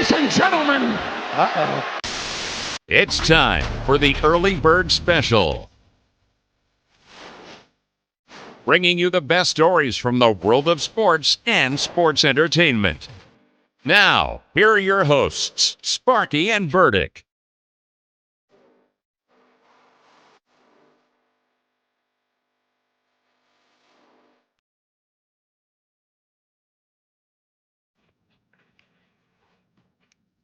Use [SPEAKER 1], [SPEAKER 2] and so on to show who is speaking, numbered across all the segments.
[SPEAKER 1] Ladies and gentlemen.
[SPEAKER 2] Uh-oh.
[SPEAKER 3] It's time for the Early Bird Special. Bringing you the best stories from the world of sports and sports entertainment. Now, here are your hosts, Sparky and Burdick.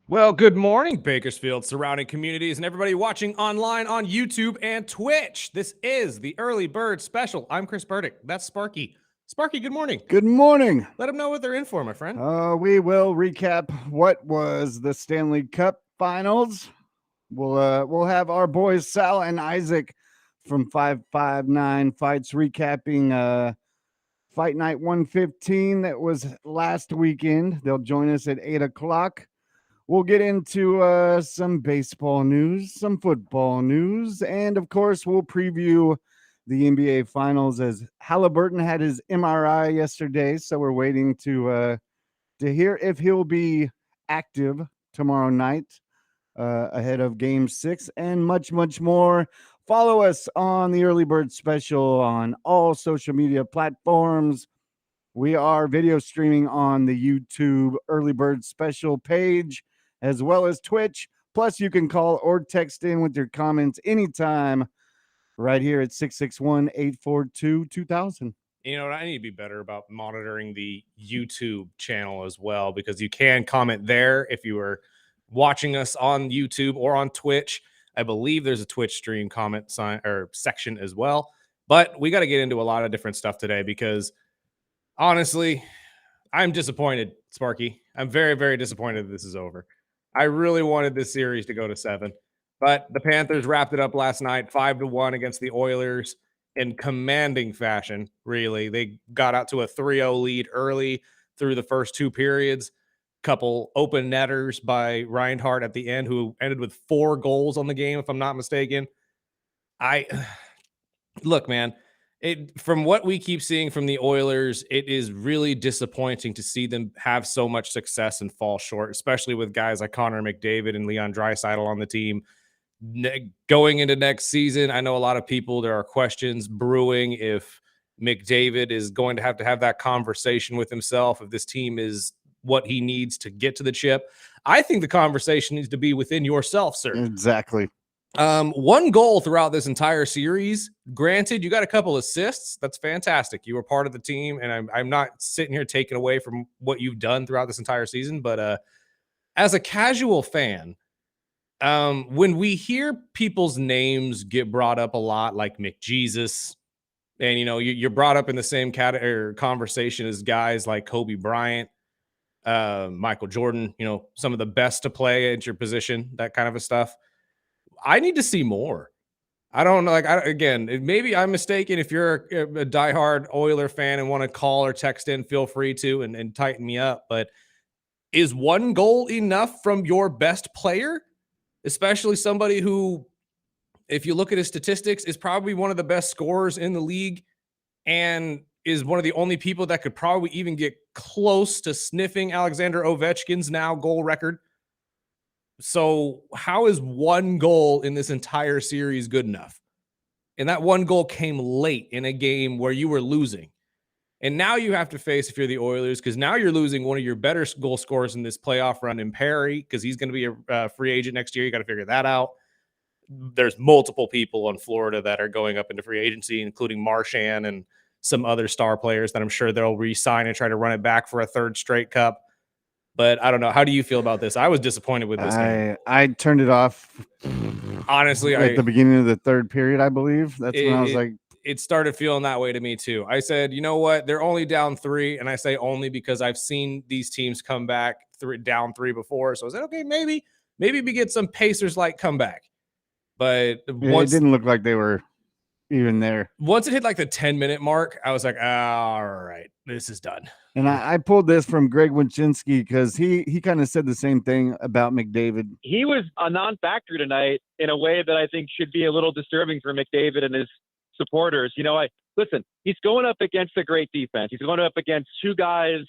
[SPEAKER 4] Well, good morning, Bakersfield, surrounding communities, and everybody watching online on YouTube and Twitch. This is the Early Bird Special. I'm Chris Burdick. That's Sparky. Sparky, good morning.
[SPEAKER 2] Good morning.
[SPEAKER 4] Let them know what they're in for, my friend.
[SPEAKER 2] We will recap what was the Stanley Cup Finals. We'll have our boys Sal and Isaac from 559 Fights recapping Fight Night 115 that was last weekend. They'll join us at 8 o'clock. We'll get into some baseball news, some football news, and of course, we'll preview the NBA Finals as Halliburton had his MRI yesterday, so we're waiting to hear if he'll be active tomorrow night ahead of Game 6, and much, much more. Follow us on the Early Bird Special on all social media platforms. We are video streaming on the YouTube Early Bird Special page, as well as Twitch. Plus, you can call or text in with your comments anytime right here at 661-842-2000.
[SPEAKER 4] You know what? I need to be better about monitoring the YouTube channel as well, because you can comment there if you are watching us on YouTube or on Twitch. I believe there's a Twitch stream comment sign or section as well. But we got to get into a lot of different stuff today because, honestly, I'm disappointed, Sparky. I'm very, very disappointed that this is over. I really wanted this series to go to 7, but the Panthers wrapped it up last night, 5-1 against the Oilers in commanding fashion, really. They got out to a 3-0 lead early through the first 2 periods. Couple open netters by Reinhardt at the end, who ended with 4 goals on the game, if I'm not mistaken. Look, man, from what we keep seeing from the Oilers, it is really disappointing to see them have so much success and fall short, especially with guys like Connor McDavid and Leon Draisaitl on the team. Going into next season, I know a lot of people, there are questions brewing if McDavid is going to have that conversation with himself, if this team is what he needs to get to the chip. I think the conversation needs to be within yourself, sir.
[SPEAKER 2] Exactly.
[SPEAKER 4] 1 goal throughout this entire series. Granted, you got a couple assists. That's fantastic. You were part of the team, and I'm not sitting here taking away from what you've done throughout this entire season. But as a casual fan, when we hear people's names get brought up a lot, like McJesus, and you're brought up in the same conversation as guys like Kobe Bryant, Michael Jordan, some of the best to play at your position, that kind of a stuff. I need to see more. I don't know. Maybe I'm mistaken. If you're a diehard Oiler fan and want to call or text in, feel free to and tighten me up. But is 1 goal enough from your best player, especially somebody who, if you look at his statistics, is probably one of the best scorers in the league and is one of the only people that could probably even get close to sniffing Alexander Ovechkin's now goal record? So how is 1 goal in this entire series good enough? And that 1 goal came late in a game where you were losing. And now you have to face, if you're the Oilers, because now you're losing one of your better goal scorers in this playoff run in Perry, because he's going to be a free agent next year. You got to figure that out. There's multiple people in Florida that are going up into free agency, including Marchand and some other star players that I'm sure they'll re-sign and try to run it back for a 3rd straight cup. But I don't know. How do you feel about this? I was disappointed with this game.
[SPEAKER 2] I turned it off.
[SPEAKER 4] Honestly,
[SPEAKER 2] at the beginning of the 3rd period, I believe. That's when I was like,
[SPEAKER 4] it started feeling that way to me too. I said, you know what? They're only down 3, and I say only because I've seen these teams come back down 3 before. So I said, okay, maybe we get some Pacers-like comeback. But
[SPEAKER 2] it didn't look like they were even there.
[SPEAKER 4] Once it hit like the 10-minute mark, I was like, all right, this is done.
[SPEAKER 2] And I pulled this from Greg Wyshynski because he kind of said the same thing about McDavid.
[SPEAKER 5] He was a non-factor tonight in a way that I think should be a little disturbing for McDavid and his supporters. Listen, he's going up against a great defense. He's going up against 2 guys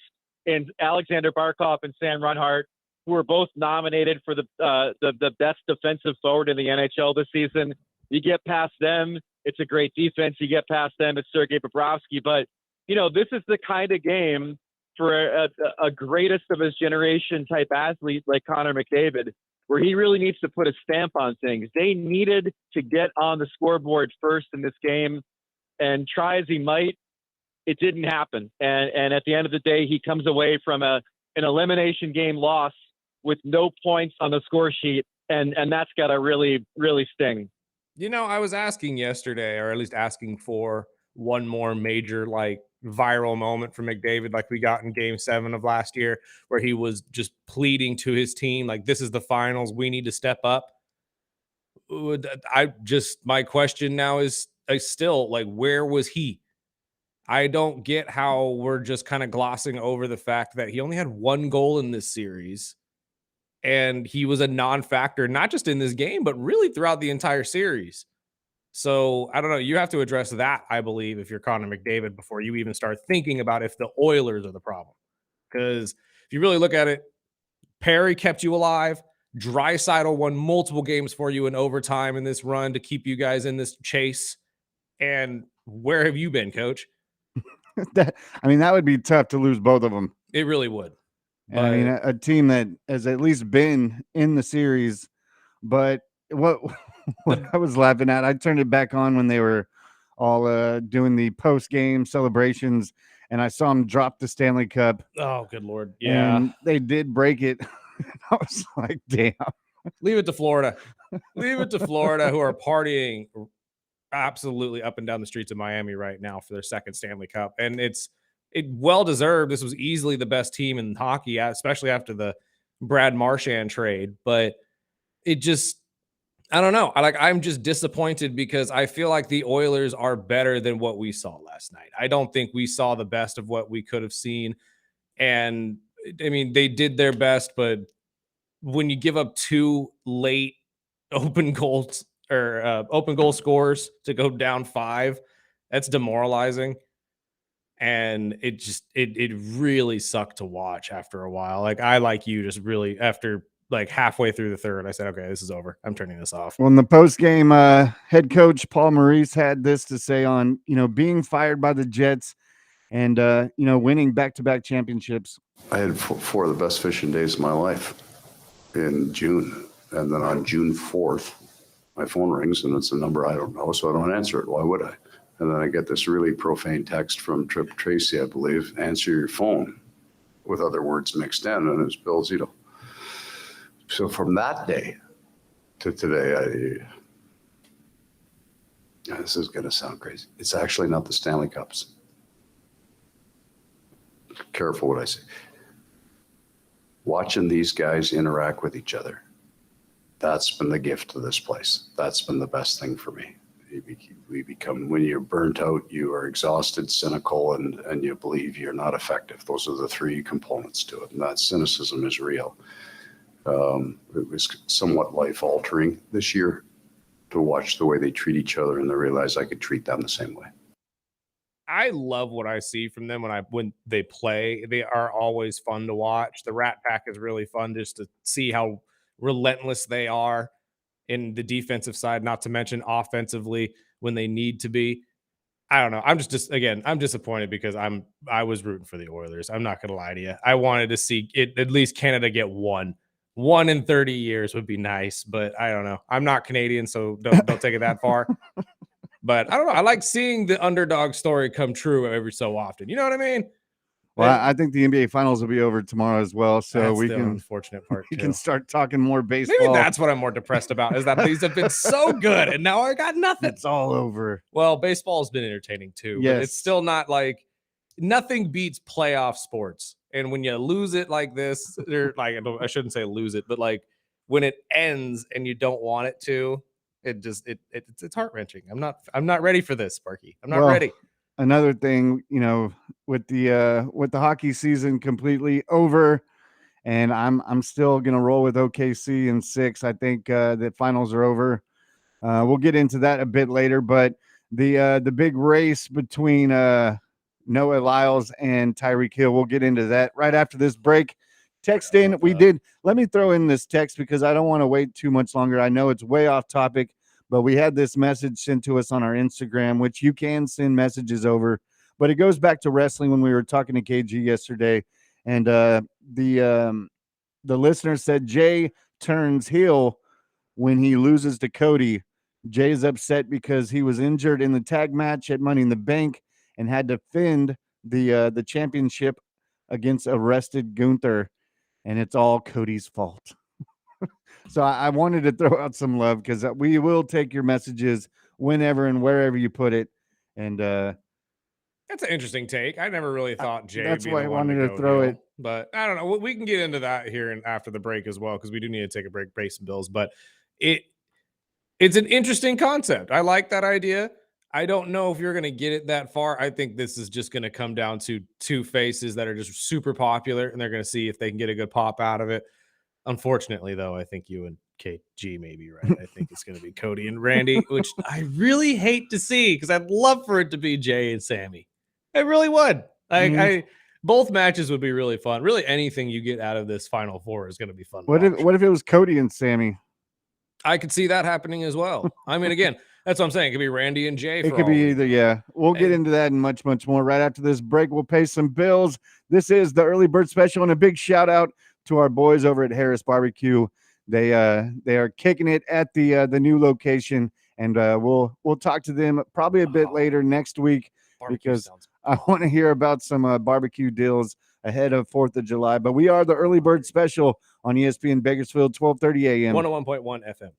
[SPEAKER 5] in Alexander Barkov and Sam Reinhart who are both nominated for the best defensive forward in the NHL this season. You get past them, it's a great defense. You get past them, it's Sergei Bobrovsky. But, this is the kind of game for a greatest of his generation type athlete like Connor McDavid, where he really needs to put a stamp on things. They needed to get on the scoreboard first in this game, and try as he might, it didn't happen. And at the end of the day, he comes away from an elimination game loss with no points on the score sheet, and that's got to really, really sting.
[SPEAKER 4] I was asking yesterday, or at least asking for one more major viral moment from McDavid like we got in Game 7 of last year, where he was just pleading to his team like, this is the finals, we need to step up. My question now is still where was he? I don't get how we're just kind of glossing over the fact that he only had one goal in this series, and he was a non-factor, not just in this game, but really throughout the entire series. So I don't know. You have to address that, I believe, if you're Connor McDavid, before you even start thinking about if the Oilers are the problem. Because if you really look at it, Perry kept you alive. Draisaitl won multiple games for you in overtime in this run to keep you guys in this chase. And where have you been, Coach?
[SPEAKER 2] That would be tough to lose both of them.
[SPEAKER 4] It really would.
[SPEAKER 2] But a team that has at least been in the series. But what I was laughing at, I turned it back on when they were all doing the post-game celebrations, and I saw them drop the Stanley Cup.
[SPEAKER 4] Oh, good Lord. Yeah.
[SPEAKER 2] And they did break it. I was like, damn.
[SPEAKER 4] Leave it to Florida. Leave it to Florida, who are partying absolutely up and down the streets of Miami right now for their second Stanley Cup. And it well deserved. This was easily the best team in hockey, especially after the Brad Marchand trade. But it just, I don't know. I'm just disappointed because I feel like the Oilers are better than what we saw last night. I don't think we saw the best of what we could have seen. And they did their best, but when you give up two late open goal scores to go down 5, that's demoralizing. And it really sucked to watch after a while. I like you just really after halfway through the third, I said, okay, this is over. I'm turning this off.
[SPEAKER 2] Well, in the post-game, head coach Paul Maurice had this to say on, being fired by the Jets and, winning back-to-back championships.
[SPEAKER 1] I had 4 of the best fishing days of my life in June. And then on June 4th, my phone rings and it's a number I don't know, so I don't answer it. Why would I? And then I get this really profane text from Trip Tracy, I believe, answer your phone, with other words mixed in, and it's Bill Zito. So from that day to today, this is going to sound crazy. It's actually not the Stanley Cups. Careful what I say. Watching these guys interact with each other, that's been the gift to this place. That's been the best thing for me. We become, when you're burnt out, you are exhausted, cynical, and you believe you're not effective. Those are the 3 components to it, and that cynicism is real. It was somewhat life-altering this year to watch the way they treat each other, and to realize I could treat them the same way.
[SPEAKER 4] I love what I see from them when they play. They are always fun to watch. The Rat Pack is really fun just to see how relentless they are in the defensive side, not to mention offensively when they need to be. I don't know. I'm I'm disappointed because I was rooting for the Oilers. I'm not going to lie to you. I wanted to see it, at least Canada get one in 30 years would be nice, but I don't know. I'm not Canadian, so don't take it that far. But I don't know. I like seeing the underdog story come true every so often. You know what I mean?
[SPEAKER 2] Well, I think the NBA Finals will be over tomorrow as well, so we can
[SPEAKER 4] unfortunate part.
[SPEAKER 2] We can start talking more baseball.
[SPEAKER 4] Maybe that's what I'm more depressed about, is that these have been so good, and now I got nothing.
[SPEAKER 2] It's all over.
[SPEAKER 4] Well, baseball's been entertaining too.
[SPEAKER 2] Yes.
[SPEAKER 4] But it's still not nothing beats playoff sports. And when you lose it like this, I shouldn't say lose it, but when it ends and you don't want it to, it's heart-wrenching. I'm not ready for this, Sparky. I'm not ready.
[SPEAKER 2] Another thing, with the hockey season completely over, and I'm still gonna roll with OKC in 6. I think the finals are over. We'll get into that a bit later, but the big race between Noah Lyles and Tyreek Hill, we'll get into that right after this break. text in. We did. Let me throw in this text because I don't want to wait too much longer. I know it's way off topic, but we had this message sent to us on our Instagram, which you can send messages over. But it goes back to wrestling when we were talking to KG yesterday, and the listener said Jay turns heel when he loses to Cody. Jay's upset because he was injured in the tag match at Money in the Bank and had to defend the championship against arrested Gunther, and it's all Cody's fault. So I wanted to throw out some love because we will take your messages whenever and wherever you put it. And
[SPEAKER 4] That's an interesting take. I never really thought Jay would
[SPEAKER 2] that's
[SPEAKER 4] be
[SPEAKER 2] why
[SPEAKER 4] the
[SPEAKER 2] I
[SPEAKER 4] one to
[SPEAKER 2] wanted to
[SPEAKER 4] go
[SPEAKER 2] throw
[SPEAKER 4] heel,
[SPEAKER 2] it.
[SPEAKER 4] but I don't know. We can get into that here and after the break as well because we do need to take a break, pay some bills. But it's an interesting concept. I like that idea. I don't know if you're going to get it that far. I think this is just going to come down to two faces that are just super popular, and they're going to see if they can get a good pop out of it. Unfortunately, though, I think you and KG may be right. I think it's going to be Cody and Randy, which I really hate to see because I'd love for it to be Jay and Sammy. I really would. I both matches would be really fun. Really, anything you get out of this Final Four is going to be fun.
[SPEAKER 2] What if it was Cody and Sammy?
[SPEAKER 4] I could see that happening as well. I mean, again, that's what I'm saying. It could be Randy and Jay.
[SPEAKER 2] It could be either. Yeah, we'll get into that and much, much more right after this break. We'll pay some bills. This is the early bird special, and a big shout out to our boys over at Harris Barbecue. They are kicking it at the new location, and we'll talk to them probably a bit later next week because I want to hear about some barbecue deals ahead of 4th of July. But we are the early bird special on ESPN Bakersfield, 12:30 a.m.
[SPEAKER 4] 101.1 FM.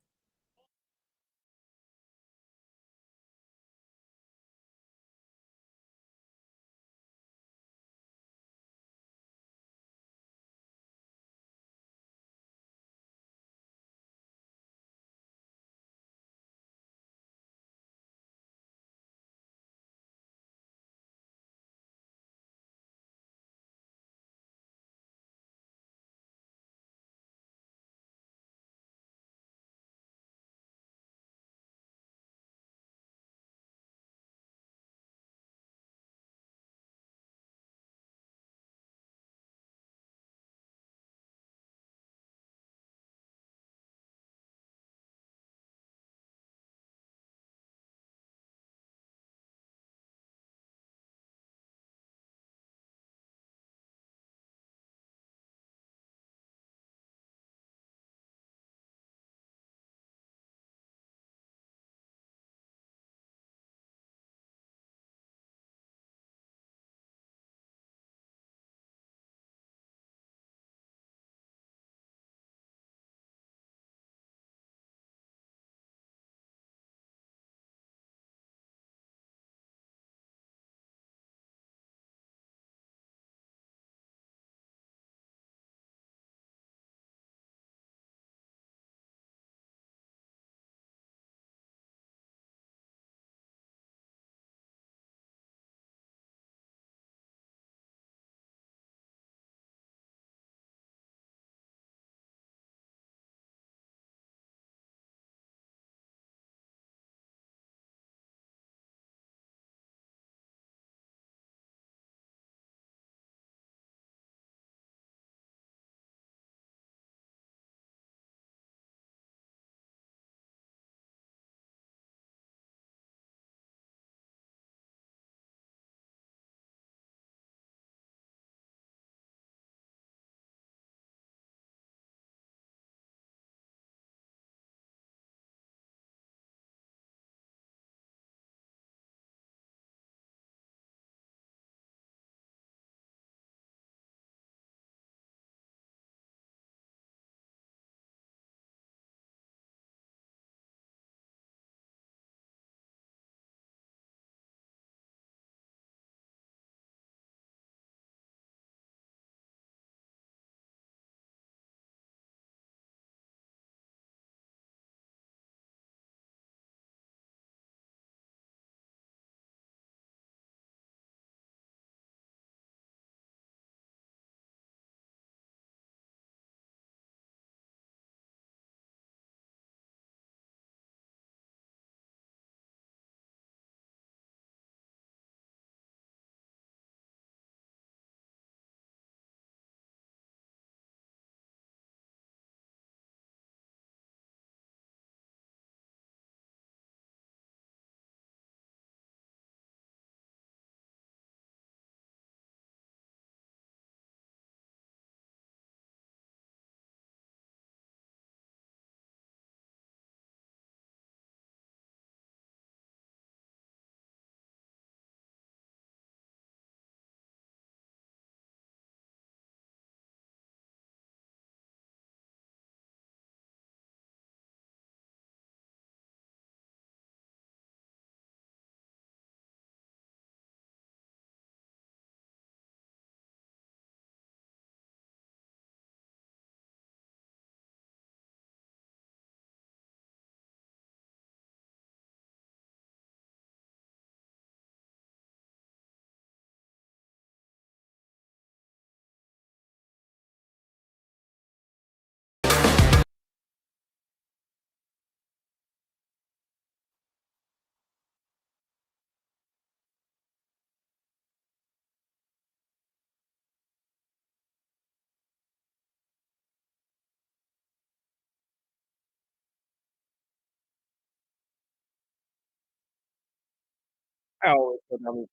[SPEAKER 4] I always put down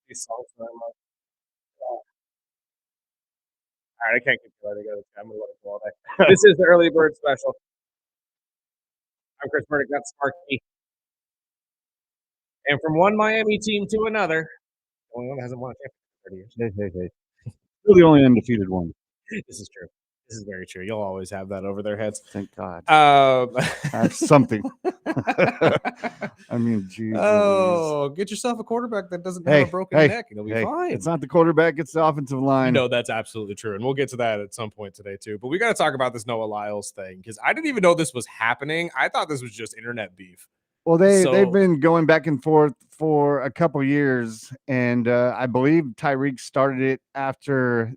[SPEAKER 4] these songs that I'm like, "Oh, all right, I can't keep letting go. I'm gonna let it go all day." This is the early bird special. I'm Chris Burdick. That's Sparky. And from one Miami team to another, the only one that hasn't won a championship in 30 years.
[SPEAKER 2] Hey, hey, hey. You're the only undefeated one.
[SPEAKER 4] This is true. This is very true. You'll always have that over their heads.
[SPEAKER 2] Thank God.
[SPEAKER 4] That's
[SPEAKER 2] something. I mean, geez.
[SPEAKER 4] Oh, get yourself a quarterback that doesn't have
[SPEAKER 2] Hey,
[SPEAKER 4] a broken
[SPEAKER 2] hey,
[SPEAKER 4] neck, and it'll be
[SPEAKER 2] hey,
[SPEAKER 4] fine.
[SPEAKER 2] it's not the quarterback, it's the offensive line.
[SPEAKER 4] No, that's absolutely true. And we'll get to that at some point today, too. But we got to talk about this Noah Lyles thing because I didn't even know this was happening. I thought this was just internet beef.
[SPEAKER 2] Well, they've
[SPEAKER 4] So-
[SPEAKER 2] been going back and forth for a couple years, and I believe Tyreek started it after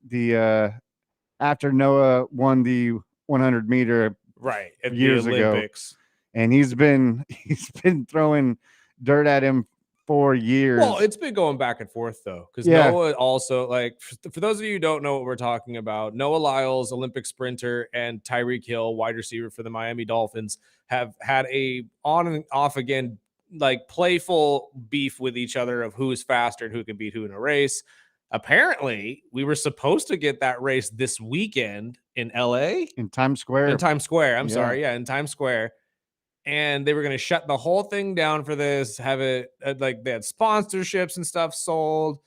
[SPEAKER 2] Noah won the 100 meter
[SPEAKER 4] Right. At
[SPEAKER 2] years
[SPEAKER 4] the
[SPEAKER 2] ago.
[SPEAKER 4] Olympics.
[SPEAKER 2] And he's been throwing dirt at him for years.
[SPEAKER 4] Well, it's been going back and forth, though, because
[SPEAKER 2] Yeah.
[SPEAKER 4] Noah also, like, for those of you who don't know what we're talking about, Noah Lyles, Olympic sprinter, and Tyreek Hill, wide receiver for the Miami Dolphins, have had a on and off again, like, playful beef with each other of who is faster and who can beat who in a race. Apparently, we were supposed to get that race this weekend in LA.
[SPEAKER 2] in Times Square.
[SPEAKER 4] In Times Square. I'm
[SPEAKER 2] Yeah.
[SPEAKER 4] sorry. Yeah, in Times Square. And they were going to shut the whole thing down for this, have it like they had sponsorships and stuff sold.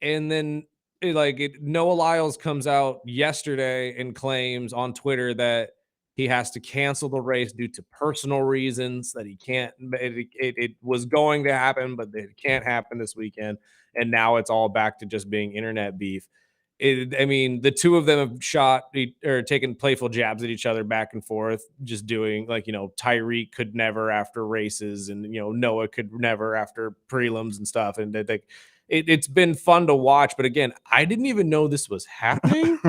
[SPEAKER 4] And then Noah Lyles comes out yesterday and claims on Twitter that he has to cancel the race due to personal reasons, that he can't, it was going to happen, but it can't happen this weekend. And now it's all back to just being internet beef. I mean, the two of them have shot or taken playful jabs at each other back and forth, just doing Tyreek could never after races, and Noah could never after prelims and stuff. And it's been fun to watch. But again, I didn't even know this was happening.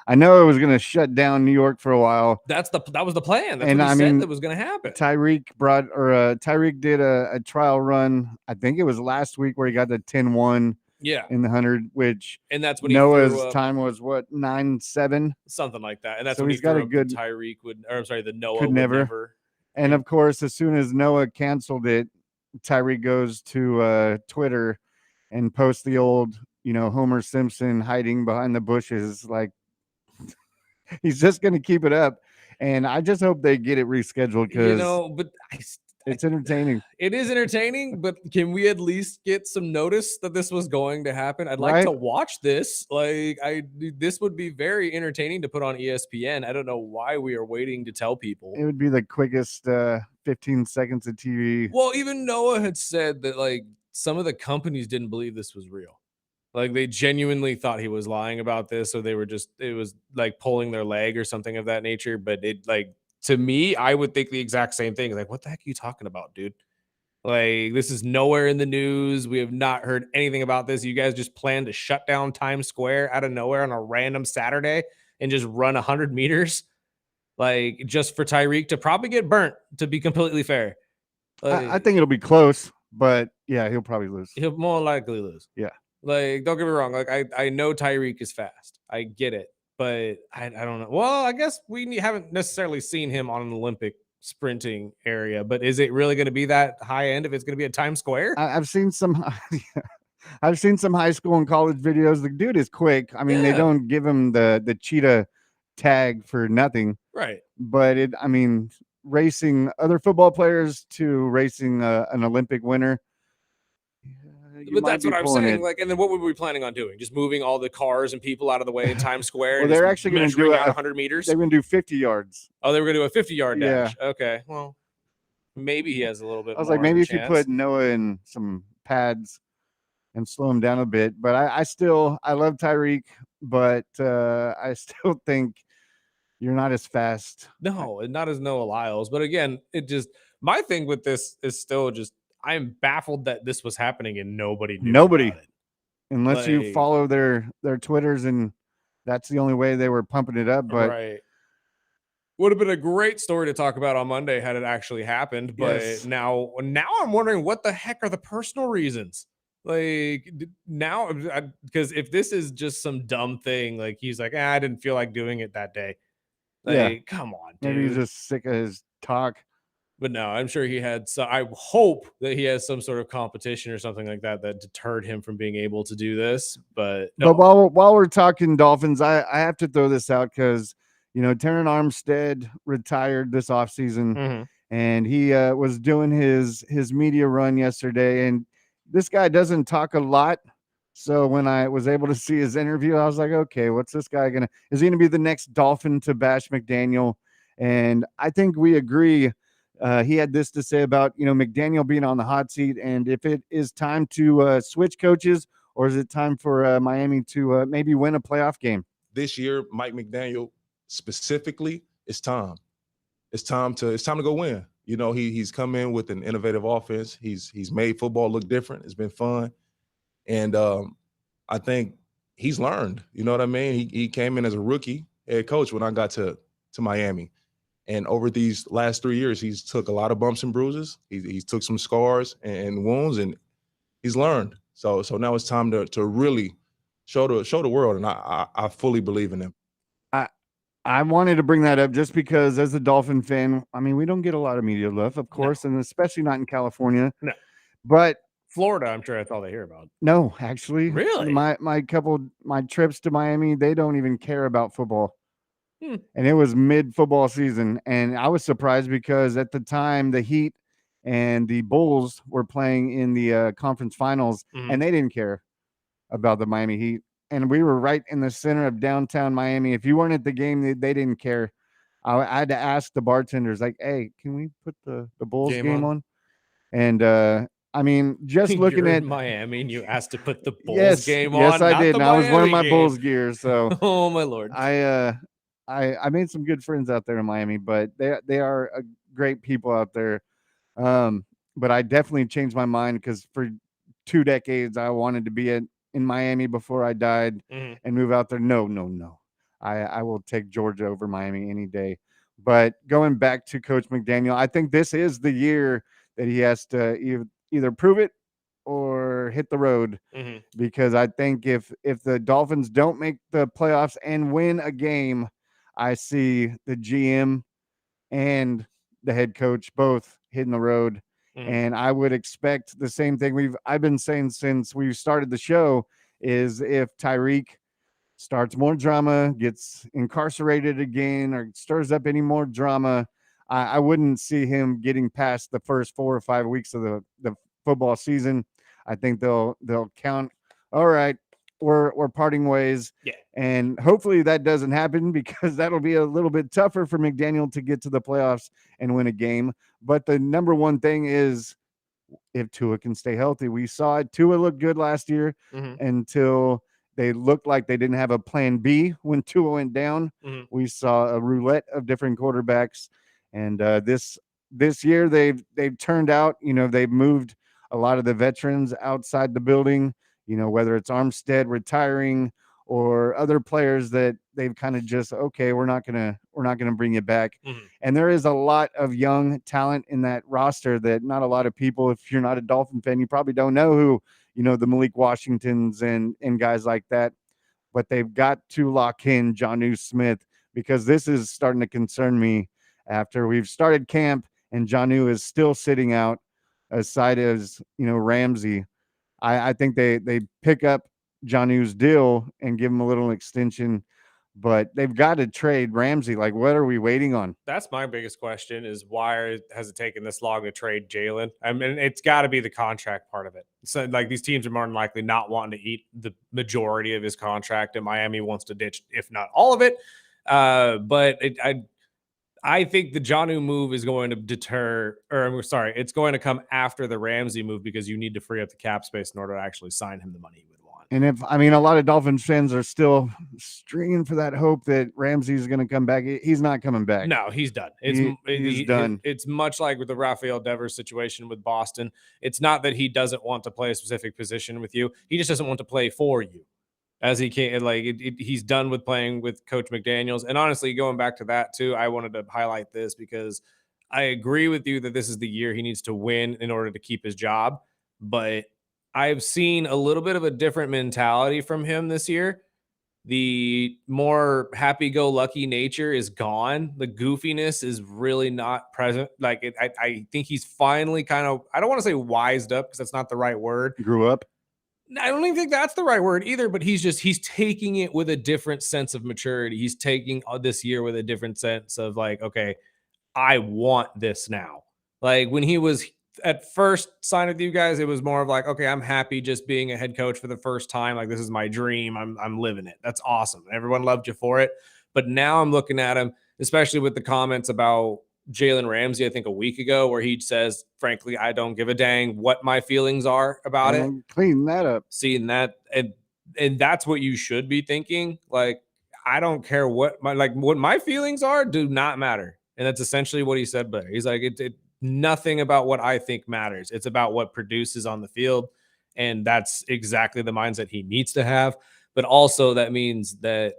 [SPEAKER 2] I know it was going to shut down New York for a while.
[SPEAKER 4] That was the plan. That's
[SPEAKER 2] And
[SPEAKER 4] what he
[SPEAKER 2] I
[SPEAKER 4] said
[SPEAKER 2] mean,
[SPEAKER 4] that was going to happen.
[SPEAKER 2] Tyreek did a trial run. I think it was last week where he got the 10-1
[SPEAKER 4] Yeah,
[SPEAKER 2] in the 100, which
[SPEAKER 4] and that's when he
[SPEAKER 2] Noah's
[SPEAKER 4] threw up,
[SPEAKER 2] time was what, 9.7,
[SPEAKER 4] something like that. And that's
[SPEAKER 2] so
[SPEAKER 4] when
[SPEAKER 2] he's
[SPEAKER 4] he
[SPEAKER 2] got
[SPEAKER 4] threw
[SPEAKER 2] a
[SPEAKER 4] up
[SPEAKER 2] good.
[SPEAKER 4] the Tyreek the Noah
[SPEAKER 2] could
[SPEAKER 4] would
[SPEAKER 2] never. And of course, as soon as Noah canceled it, Tyreek goes to Twitter and posts the old, Homer Simpson hiding behind the bushes. Like, he's just going to keep it up. And I just hope they get it rescheduled because
[SPEAKER 4] but
[SPEAKER 2] it's entertaining.
[SPEAKER 4] It is entertaining, but can we at least get some notice that this was going to happen? I'd like
[SPEAKER 2] Right?
[SPEAKER 4] to watch this. This would be very entertaining to put on ESPN. I don't know why we are waiting to tell people.
[SPEAKER 2] It would be the quickest 15 seconds of TV.
[SPEAKER 4] Well, even Noah had said that some of the companies didn't believe this was real. Like they genuinely thought he was lying about this, so it was like pulling their leg or something of that nature. But to me, I would think the exact same thing. Like, what the heck are you talking about, dude? Like, this is nowhere in the news. We have not heard anything about this. You guys just plan to shut down Times Square out of nowhere on a random Saturday and just run 100 meters, just for Tyreek to probably get burnt, to be completely fair.
[SPEAKER 2] I think it'll be close, but yeah, he'll probably lose.
[SPEAKER 4] He'll more likely lose.
[SPEAKER 2] Yeah.
[SPEAKER 4] Don't get me wrong. I know Tyreek is fast. I get it. But I don't know. Well, I guess we haven't necessarily seen him on an Olympic sprinting area, but is it really going to be that high end if it's going to be at Times Square?
[SPEAKER 2] I've seen some high school and college videos. The dude is quick. I mean, they don't give him the cheetah tag for nothing.
[SPEAKER 4] Right.
[SPEAKER 2] But racing other football players to racing an Olympic winner.
[SPEAKER 4] But that's what I'm saying. And then what were we planning on doing? Just moving all the cars and people out of the way in Times Square?
[SPEAKER 2] Well,
[SPEAKER 4] and
[SPEAKER 2] they're actually going to do
[SPEAKER 4] 100 meters.
[SPEAKER 2] They're going to do 50 yards.
[SPEAKER 4] Oh, they were going to do a 50-yard dash. Okay. Well, maybe he has a little bit.
[SPEAKER 2] I was
[SPEAKER 4] more
[SPEAKER 2] like, maybe if
[SPEAKER 4] chance.
[SPEAKER 2] you put Noah in some pads and slow him down a bit. But I love Tyreek, but I still think you're not as fast.
[SPEAKER 4] No, not as Noah Lyles. But again, my thing with this is still just I am baffled that this was happening and nobody knew about it.
[SPEAKER 2] Unless you follow their Twitters, and that's the only way they were pumping it up. But
[SPEAKER 4] right. Would have been a great story to talk about on Monday had it actually happened. But now I'm wondering what the heck are the personal reasons? Now, because if this is just some dumb thing, he's like, I didn't feel like doing it that day. Come on, dude.
[SPEAKER 2] Maybe he's just sick of his talk.
[SPEAKER 4] But no, I'm sure he had. So I hope that he has some sort of competition or something like that that deterred him from being able to do this. But no,
[SPEAKER 2] But while we're talking Dolphins, I have to throw this out because Terran Armstead retired this offseason,
[SPEAKER 4] Mhm.
[SPEAKER 2] and he was doing his media run yesterday, and this guy doesn't talk a lot. So when I was able to see his interview, I was like, okay, what's this guy gonna? Is he gonna be the next Dolphin to bash McDaniel? And I think we agree. He had this to say about McDaniel being on the hot seat, and if it is time to switch coaches, or is it time for Miami to maybe win a playoff game?
[SPEAKER 6] This year, Mike McDaniel specifically, it's time. It's time to go win. He's come in with an innovative offense. He's made football look different. It's been fun, and I think he's learned. You know what I mean? He came in as a rookie head coach when I got to Miami, and over these last 3 years, he's took a lot of bumps and bruises. He's took some scars and wounds, and he's learned. So now it's time to really show the world, and I fully believe in him.
[SPEAKER 2] I wanted to bring that up just because, as a Dolphin fan, I mean, we don't get a lot of media love, of course, and especially not in California.
[SPEAKER 4] No.
[SPEAKER 2] But
[SPEAKER 4] Florida, I'm sure that's all they hear about.
[SPEAKER 2] no, actually,
[SPEAKER 4] Really?
[SPEAKER 2] my trips to Miami, they don't even care about football.
[SPEAKER 4] Hmm.
[SPEAKER 2] And it was mid-football season, and I was surprised because at the time the Heat and the Bulls were playing in the conference finals, and they didn't care about the Miami Heat. And we were right in the center of downtown Miami. If you weren't at the game, they didn't care. I had to ask the bartenders, like, "Hey, can we put the Bulls game on?" And I mean, just looking
[SPEAKER 4] You're
[SPEAKER 2] at
[SPEAKER 4] in Miami and you asked to put the Bulls
[SPEAKER 2] yes,
[SPEAKER 4] game
[SPEAKER 2] yes,
[SPEAKER 4] on.
[SPEAKER 2] I
[SPEAKER 4] not
[SPEAKER 2] did.
[SPEAKER 4] the
[SPEAKER 2] And I was wearing my
[SPEAKER 4] Miami game.
[SPEAKER 2] Bulls gear, so
[SPEAKER 4] Oh my lord!
[SPEAKER 2] I made some good friends out there in Miami, but they are great people out there. But I definitely changed my mind because for 2 decades I wanted to be in Miami before I died
[SPEAKER 4] Mhm.
[SPEAKER 2] and move out there. No. I will take Georgia over Miami any day. But going back to Coach McDaniel, I think this is the year that he has to either prove it or hit the road,
[SPEAKER 4] Mhm.
[SPEAKER 2] because I think if the Dolphins don't make the playoffs and win a game, I see the GM and the head coach both hitting the road.
[SPEAKER 4] Mhm.
[SPEAKER 2] And I would expect the same thing I've been saying since we started the show, is if Tyreek starts more drama, gets incarcerated again, or stirs up any more drama, I wouldn't see him getting past the first 4 or 5 weeks of the football season. I think they'll count. All right, we're parting ways.
[SPEAKER 4] Yeah.
[SPEAKER 2] And hopefully that doesn't happen, because that'll be a little bit tougher for McDaniel to get to the playoffs and win a game. But the number one thing is if Tua can stay healthy. We saw it. Tua looked good last year
[SPEAKER 4] Mhm.
[SPEAKER 2] until they looked like they didn't have a plan B when Tua went down.
[SPEAKER 4] Mhm.
[SPEAKER 2] We saw a roulette of different quarterbacks, and this year they've turned out. They've moved a lot of the veterans outside the building. Whether it's Armstead retiring or other players that they've kind of just, okay, we're not gonna bring you back.
[SPEAKER 4] Mhm.
[SPEAKER 2] And there is a lot of young talent in that roster that not a lot of people, if you're not a Dolphin fan, you probably don't know who, the Malik Washingtons and guys like that. But they've got to lock in Jonnu Smith, because this is starting to concern me after we've started camp and Jonnu is still sitting out aside as, Ramsey. I think they pick up Jonnu's deal and give him a little extension, but they've got to trade Ramsey. Like, what are we waiting on?
[SPEAKER 4] That's my biggest question: is why has it taken this long to trade Jalen? I mean, it's got to be the contract part of it. So, like, these teams are more than likely not wanting to eat the majority of his contract, and Miami wants to ditch, if not all of it. But I think the Jonnu move is going to deter, or I'm sorry, it's going to come after the Ramsey move, because you need to free up the cap space in order to actually sign him the money he would want.
[SPEAKER 2] And a lot of Dolphins fans are still stringing for that hope that Ramsey is going to come back. He's not coming back.
[SPEAKER 4] No, he's done.
[SPEAKER 2] He's done.
[SPEAKER 4] It's much like with the Rafael Devers situation with Boston. It's not that he doesn't want to play a specific position with you. He just doesn't want to play for you, as he can't. He's done with playing with Coach McDaniels. And honestly, going back to that too, I wanted to highlight this because I agree with you that this is the year he needs to win in order to keep his job. But I've seen a little bit of a different mentality from him this year. The more happy-go-lucky nature is gone. The goofiness is really not present. Like I think he's finally kind of, I don't want to say wised up because that's not the right word.
[SPEAKER 2] Grew up.
[SPEAKER 4] I don't even think that's the right word either, but he's taking it with a different sense of maturity. He's taking this year with a different sense of like, okay, I want this now. Like when he was at first signed with you guys, it was more of like, okay, I'm happy just being a head coach for the first time. Like this is my dream. I'm living it. That's awesome. Everyone loved you for it. But now I'm looking at him, especially with the comments about Jalen Ramsey, I think a week ago, where he says, frankly, I don't give a dang what my feelings are about it.
[SPEAKER 2] Clean that up.
[SPEAKER 4] Seeing that, and that's what you should be thinking. Like, I don't care what my feelings are, do not matter. And that's essentially what he said. But he's like, nothing about what I think matters. It's about what produces on the field. And that's exactly the mindset he needs to have. But also that means that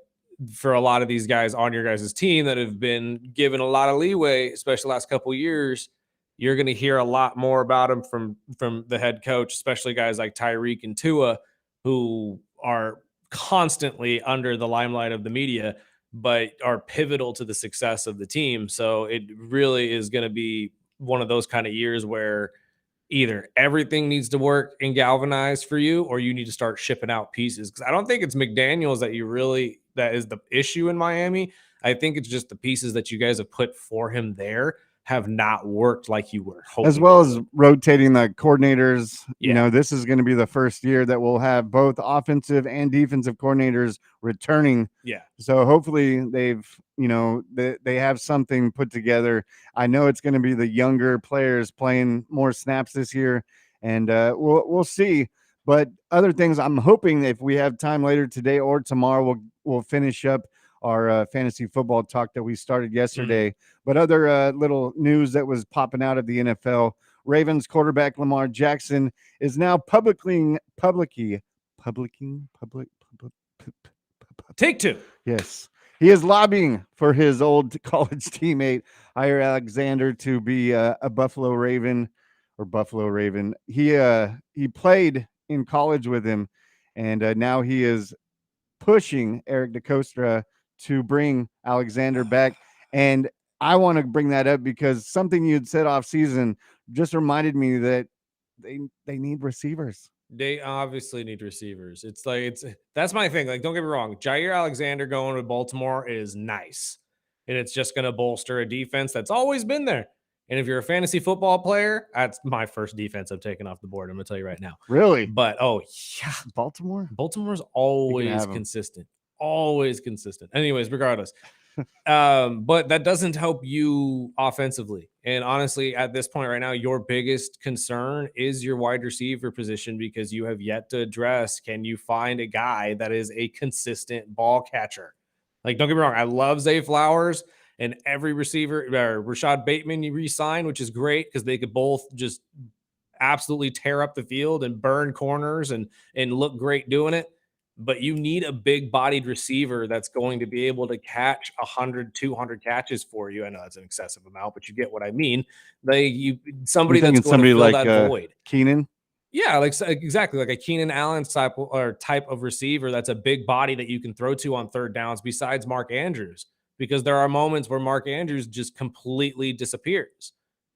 [SPEAKER 4] for a lot of these guys on your guys' team that have been given a lot of leeway, especially the last couple of years, you're going to hear a lot more about him from the head coach, especially guys like Tyreek and Tua, who are constantly under the limelight of the media, but are pivotal to the success of the team. So it really is going to be one of those kind of years where either everything needs to work and galvanize for you, or you need to start shipping out pieces. Because I don't think it's McDaniels that is the issue in Miami. I think it's just the pieces that you guys have put for him there have not worked like you were hoping.
[SPEAKER 2] As well as rotating the coordinators.
[SPEAKER 4] Yeah.
[SPEAKER 2] You know, this is going to be the first year that we'll have both offensive and defensive coordinators returning.
[SPEAKER 4] Yeah.
[SPEAKER 2] So hopefully they have something put together. I know it's going to be the younger players playing more snaps this year, and we'll see. But other things, I'm hoping if we have time later today or tomorrow, we'll finish up our fantasy football talk that we started yesterday. But other little news that was popping out of the NFL: Ravens quarterback Lamar Jackson is now
[SPEAKER 4] Take two.
[SPEAKER 2] Yes, he is lobbying for his old college teammate Jair Alexander to be a Buffalo Raven. He played in college with him, and now he is pushing Eric DeCosta to bring Alexander back. And I want to bring that up because something you had said off season just reminded me that they need receivers.
[SPEAKER 4] They obviously need receivers. That's my thing. Like, don't get me wrong. Jair Alexander going to Baltimore is nice. And it's just going to bolster a defense that's always been there. And if you're a fantasy football player, that's my first defense I've taken off the board. I'm going to tell you right now.
[SPEAKER 2] Really?
[SPEAKER 4] But, oh, yeah. Baltimore's always consistent. Always consistent. Anyways, regardless. But that doesn't help you offensively. And honestly, at this point right now, your biggest concern is your wide receiver position because you have yet to address, can you find a guy that is a consistent ball catcher? Like, don't get me wrong, I love Zay Flowers and every receiver, Rashad Bateman you re-sign, which is great because they could both just absolutely tear up the field and burn corners and look great doing it. But you need a big-bodied receiver that's going to be able to catch 100, 200 catches for you. I know that's an excessive amount, but you get what I mean. Somebody that's going to fill
[SPEAKER 2] like
[SPEAKER 4] that void.
[SPEAKER 2] Keenan?
[SPEAKER 4] Yeah, exactly, like a Keenan Allen type of receiver that's a big body that you can throw to on third downs besides Mark Andrews, because there are moments where Mark Andrews just completely disappears.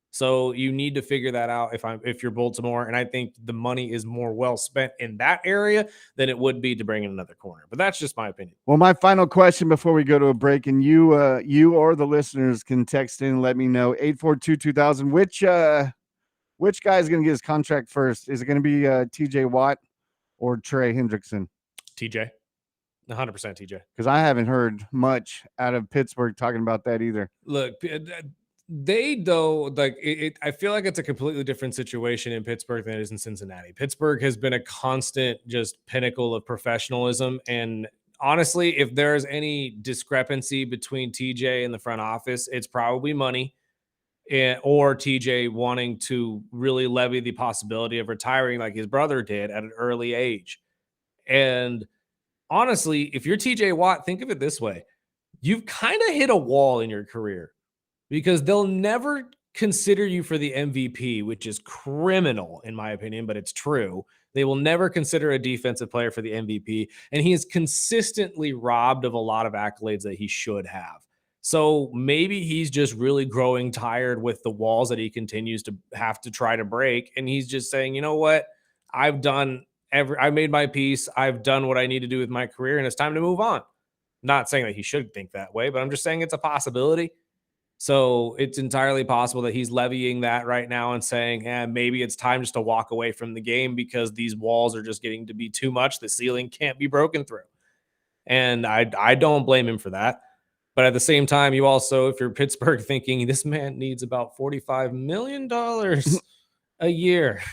[SPEAKER 4] So you need to figure that out if you're Baltimore, and I think the money is more well spent in that area than it would be to bring in another corner. But that's just my opinion.
[SPEAKER 2] Well, my final question before we go to a break, and you or the listeners can text in and let me know 842-2000 which guy is going to get his contract first? Is it going to be TJ Watt or Trey Hendrickson?
[SPEAKER 4] TJ. 100% TJ.
[SPEAKER 2] Because I haven't heard much out of Pittsburgh talking about that either.
[SPEAKER 4] Look, I feel like it's a completely different situation in Pittsburgh than it is in Cincinnati. Pittsburgh has been a constant just pinnacle of professionalism. And honestly, if there's any discrepancy between TJ and the front office, it's probably money or TJ wanting to really levy the possibility of retiring like his brother did at an early age. And honestly, if you're TJ Watt, think of it this way. You've kind of hit a wall in your career, because they'll never consider you for the MVP, which is criminal in my opinion, but it's true. They will never consider a defensive player for the MVP, and he is consistently robbed of a lot of accolades that he should have. So maybe he's just really growing tired with the walls that he continues to have to try to break, and he's just saying, you know what, I made my peace. I've done what I need to do with my career, and it's time to move on. Not saying that he should think that way, but I'm just saying it's a possibility. So it's entirely possible that he's levying that right now and saying, maybe it's time just to walk away from the game because these walls are just getting to be too much. The ceiling can't be broken through. And I don't blame him for that. But at the same time, you also, if you're Pittsburgh, thinking this man needs about $45 million a year.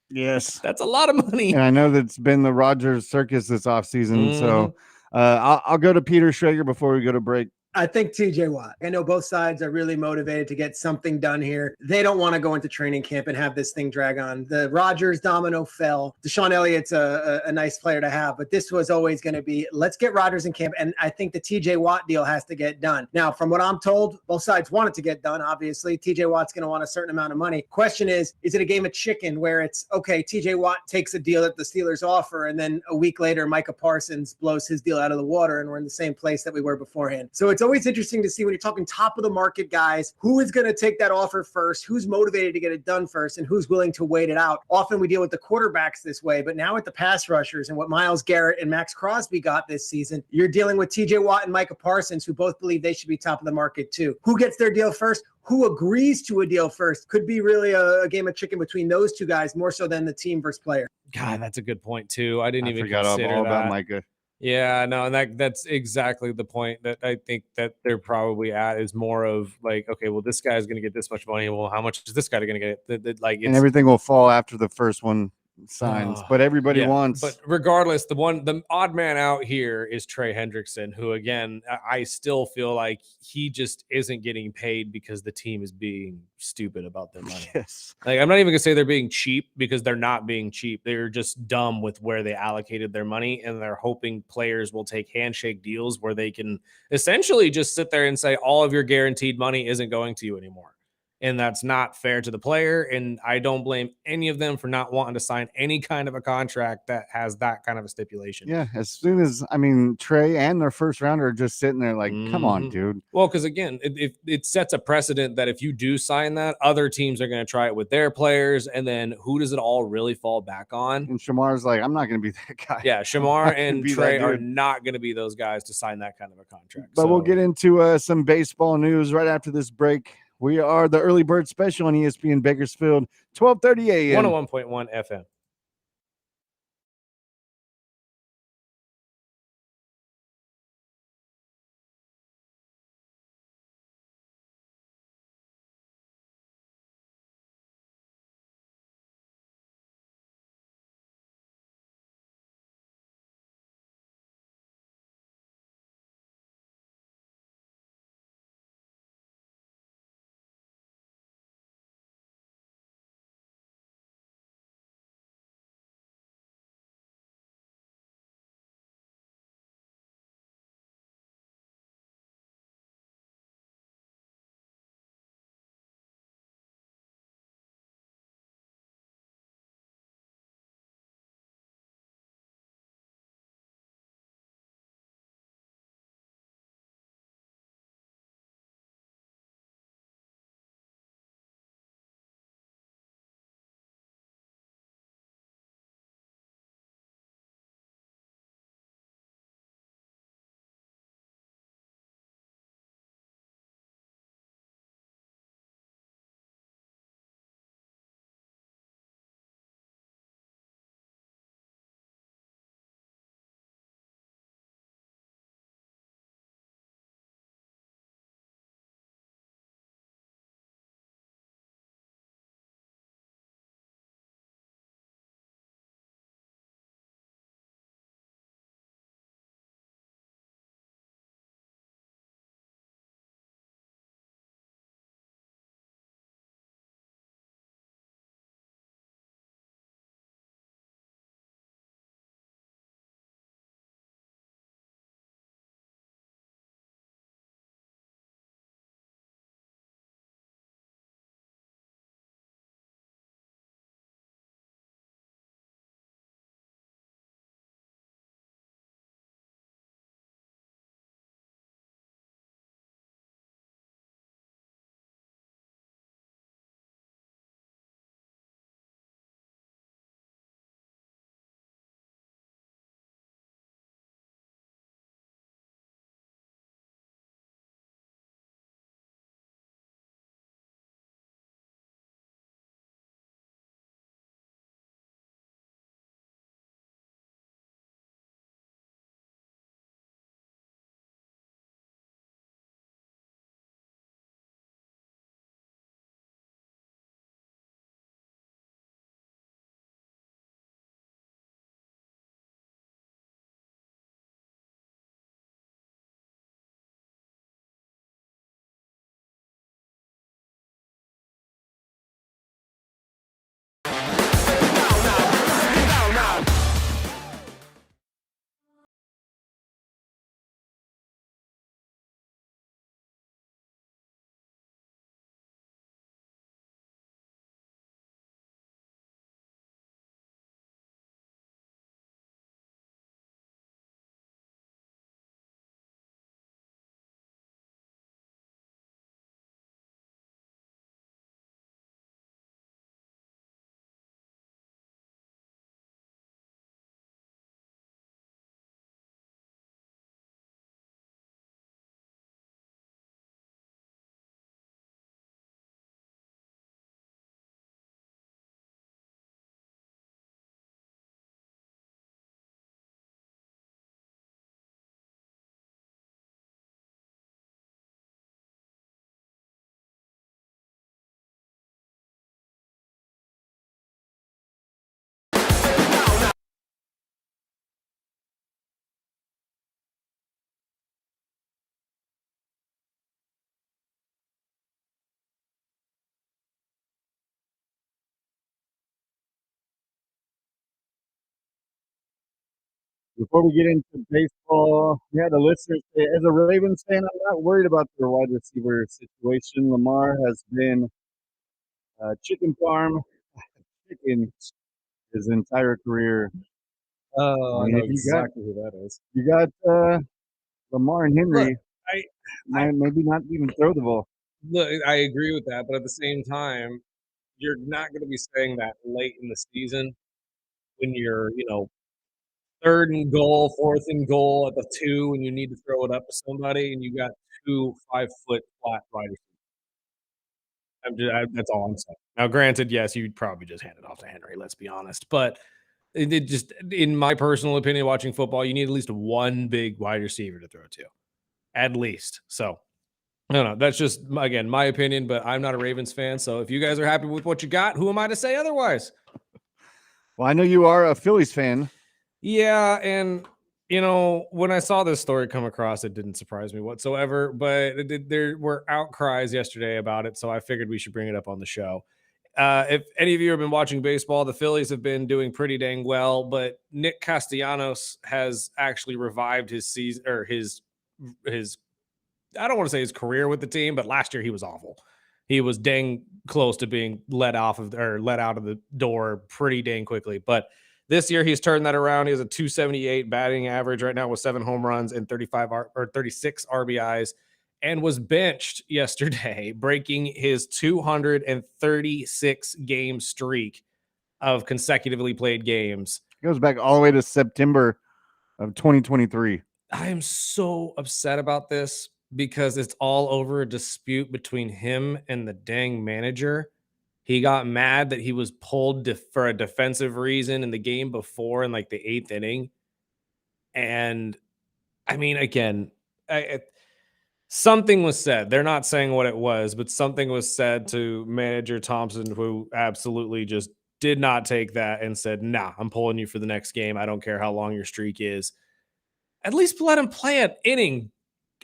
[SPEAKER 2] Yes.
[SPEAKER 4] That's a lot of money.
[SPEAKER 2] And I know that's been the Rogers circus this offseason. So I'll go to Peter Schrager before we go to break.
[SPEAKER 7] I think TJ Watt. I know both sides are really motivated to get something done here. They don't want to go into training camp and have this thing drag on. The Rodgers domino fell. Deshaun Elliott's a nice player to have, but this was always going to be, let's get Rodgers in camp. And I think the TJ Watt deal has to get done. Now, from what I'm told, both sides want it to get done. Obviously, TJ Watt's going to want a certain amount of money. Question is it a game of chicken where it's, okay, TJ Watt takes a deal that the Steelers offer, and then a week later, Micah Parsons blows his deal out of the water, and we're in the same place that we were beforehand. So it's always interesting to see when you're talking top of the market guys, who is going to take that offer first, who's motivated to get it done first, and who's willing to wait it out. Often we deal with the quarterbacks this way, but now with the pass rushers and what Myles Garrett and Max Crosby got this season, you're dealing with TJ Watt and Micah Parsons, who both believe they should be top of the market too. Who gets their deal first? Who agrees to a deal first? Could be really a game of chicken between those two guys, more so than the team versus player.
[SPEAKER 4] God, that's a good point too. I didn't even
[SPEAKER 2] forgot
[SPEAKER 4] consider
[SPEAKER 2] all
[SPEAKER 4] that.
[SPEAKER 2] about Micah.
[SPEAKER 4] Yeah, no, and that's exactly the point that I think that they're probably at, is more of like, okay, well, this guy's going to get this much money. Well, how much is this guy going to get? Like,
[SPEAKER 2] And everything will fall after the first one signs, but everybody wants.
[SPEAKER 4] But regardless, the odd man out here is Trey Hendrickson, who again, I still feel like he just isn't getting paid because the team is being stupid about their money.
[SPEAKER 2] Yes.
[SPEAKER 4] Like, I'm not even gonna say they're being cheap, because they're not being cheap. They're just dumb with where they allocated their money, and they're hoping players will take handshake deals where they can essentially just sit there and say all of your guaranteed money isn't going to you anymore. And that's not fair to the player. And I don't blame any of them for not wanting to sign any kind of a contract that has that kind of a stipulation.
[SPEAKER 2] Yeah, as soon as, Trey and their first rounder are just sitting there like, come on, dude.
[SPEAKER 4] Well, because again, it sets a precedent that if you do sign that, other teams are going to try it with their players. And then who does it all really fall back on?
[SPEAKER 2] And Shamar's like, I'm not going to be that guy.
[SPEAKER 4] Yeah, Shamar and Trey are not going to be those guys to sign that kind of a contract.
[SPEAKER 2] But we'll get into some baseball news right after this break. We are the Early Bird Special on ESPN Bakersfield, 12:30 a.m.
[SPEAKER 4] 101.1 FM.
[SPEAKER 2] Before we get into baseball, yeah, the listeners say, as a Ravens fan, I'm not worried about their wide receiver situation. Lamar has been a chicken farm chicken his entire career.
[SPEAKER 4] Oh, I
[SPEAKER 2] mean,
[SPEAKER 4] know
[SPEAKER 2] if
[SPEAKER 4] exactly who that is.
[SPEAKER 2] you got Lamar and
[SPEAKER 4] Look,
[SPEAKER 2] Henry,
[SPEAKER 4] I
[SPEAKER 2] might maybe not even throw the ball.
[SPEAKER 4] look, I agree with that, but at the same time, you're not going to be saying that late in the season when you're, third and goal, fourth and goal at the 2, and you need to throw it up to somebody, and you got 2 5-foot flat riders. That's all I'm saying. Now, granted, yes, you'd probably just hand it off to Henry. Let's be honest, but it just, in my personal opinion, watching football, you need at least one big wide receiver to throw to, at least. So, I don't know. That's just, again, my opinion, but I'm not a Ravens fan. So if you guys are happy with what you got, who am I to say otherwise?
[SPEAKER 2] Well, I know you are a Phillies fan.
[SPEAKER 4] Yeah, and when I saw this story come across, it didn't surprise me whatsoever. But there were outcries yesterday about it, so I figured we should bring it up on the show. If any of you have been watching baseball, the Phillies have been doing pretty dang well, but Nick Castellanos has actually revived his season, or his I don't want to say his career with the team, but last year he was awful. He was dang close to being let out of the door pretty dang quickly. But this year he's turned that around. He has a 278 batting average right now with 7 home runs and 36 RBIs, and was benched yesterday, breaking his 236 game streak of consecutively played games.
[SPEAKER 2] It goes back all the way to September of 2023.
[SPEAKER 4] I am so upset about this because it's all over a dispute between him and the dang manager. He got mad that he was pulled for a defensive reason in the game before in like the 8th inning. And I mean, again, something was said. They're not saying what it was, but something was said to manager Thompson, who absolutely just did not take that and said, nah, I'm pulling you for the next game. I don't care how long your streak is. At least let him play an inning.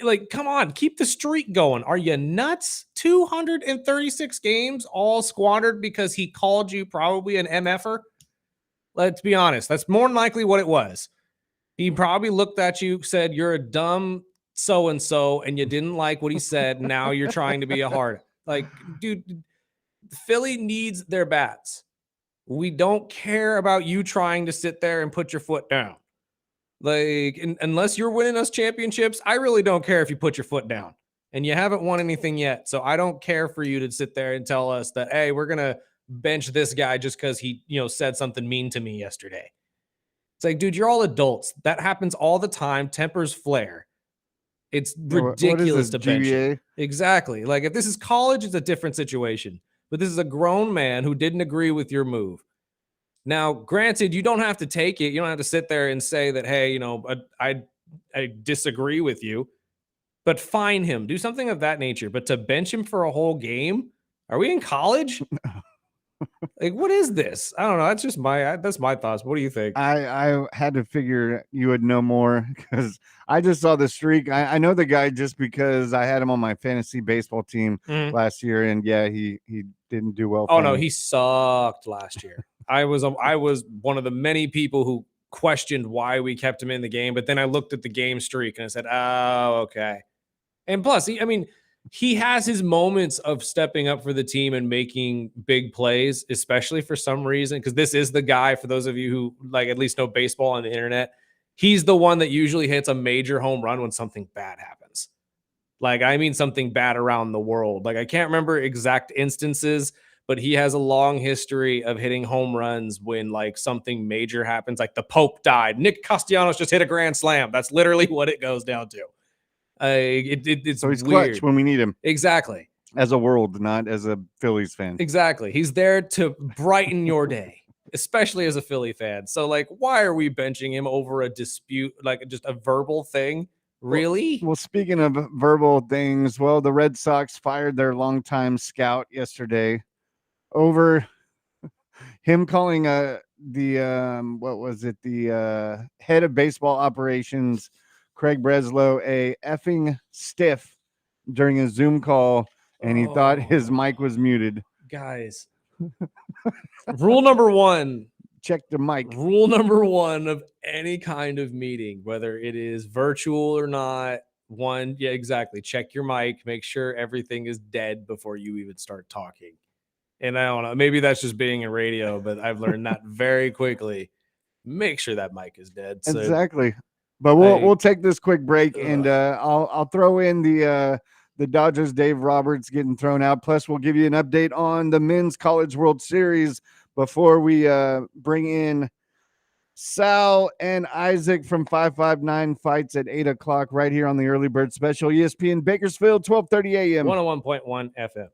[SPEAKER 4] Like, come on, keep the streak going. Are you nuts? 236 games all squandered because he called you probably an MFer? Let's be honest. That's more than likely what it was. He probably looked at you, said, you're a dumb so-and-so, and you didn't like what he said. Now you're trying to be a hard. Like, dude, Philly needs their bats. We don't care about you trying to sit there and put your foot down. Like, unless you're winning us championships, I really don't care if you put your foot down. And you haven't won anything yet. So I don't care for you to sit there and tell us that, hey, we're going to bench this guy just because he, said something mean to me yesterday. It's like, dude, you're all adults. That happens all the time. Tempers flare. It's ridiculous to bench him. Exactly. Like, if this is college, it's a different situation. But this is a grown man who didn't agree with your move. Now, granted, you don't have to take it. You don't have to sit there and say that, hey, I disagree with you, but fine him. Do something of that nature. But to bench him for a whole game? Are we in college? Like, what is this? I don't know. That's just that's my thoughts. What do you think?
[SPEAKER 2] I had to figure you would know more because I just saw the streak. I know the guy just because I had him on my fantasy baseball team last year, and yeah, he didn't do well.
[SPEAKER 4] Oh no, he sucked last year. I was one of the many people who questioned why we kept him in the game, but then I looked at the game streak and I said, "Oh, okay." And plus, he has his moments of stepping up for the team and making big plays, especially for some reason, because this is the guy, for those of you who like at least know baseball on the internet, he's the one that usually hits a major home run when something bad happens. Like, I mean something bad around the world. Like, I can't remember exact instances, but he has a long history of hitting home runs when like something major happens, like the Pope died. Nick Castellanos just hit a grand slam. That's literally what it goes down to. It's
[SPEAKER 2] so he's
[SPEAKER 4] weird.
[SPEAKER 2] clutch when we need him.
[SPEAKER 4] Exactly.
[SPEAKER 2] As a world, not as a Phillies fan.
[SPEAKER 4] Exactly. He's there to brighten your day, especially as a Philly fan. So, like, why are we benching him over a dispute, like just a verbal thing? Really?
[SPEAKER 2] Well, speaking of verbal things, the Red Sox fired their longtime scout yesterday over him calling the head of baseball operations, Craig Breslow, a effing stiff during a Zoom call, and he thought his mic was muted.
[SPEAKER 4] Guys, rule number 1,
[SPEAKER 2] check the mic.
[SPEAKER 4] Rule number one of any kind of meeting, whether it is virtual or not, yeah, exactly. Check your mic, make sure everything is dead before you even start talking. And I don't know, maybe that's just being in radio, but I've learned that very quickly. Make sure that mic is dead. So
[SPEAKER 2] Exactly. But we'll take this quick break, and I'll throw in the Dodgers Dave Roberts getting thrown out. Plus, we'll give you an update on the Men's College World Series before we bring in Sal and Isaac from 559 Fights at 8 o'clock right here on the Early Bird Special, ESPN Bakersfield, 12:30 a.m.
[SPEAKER 4] 101.1 FM.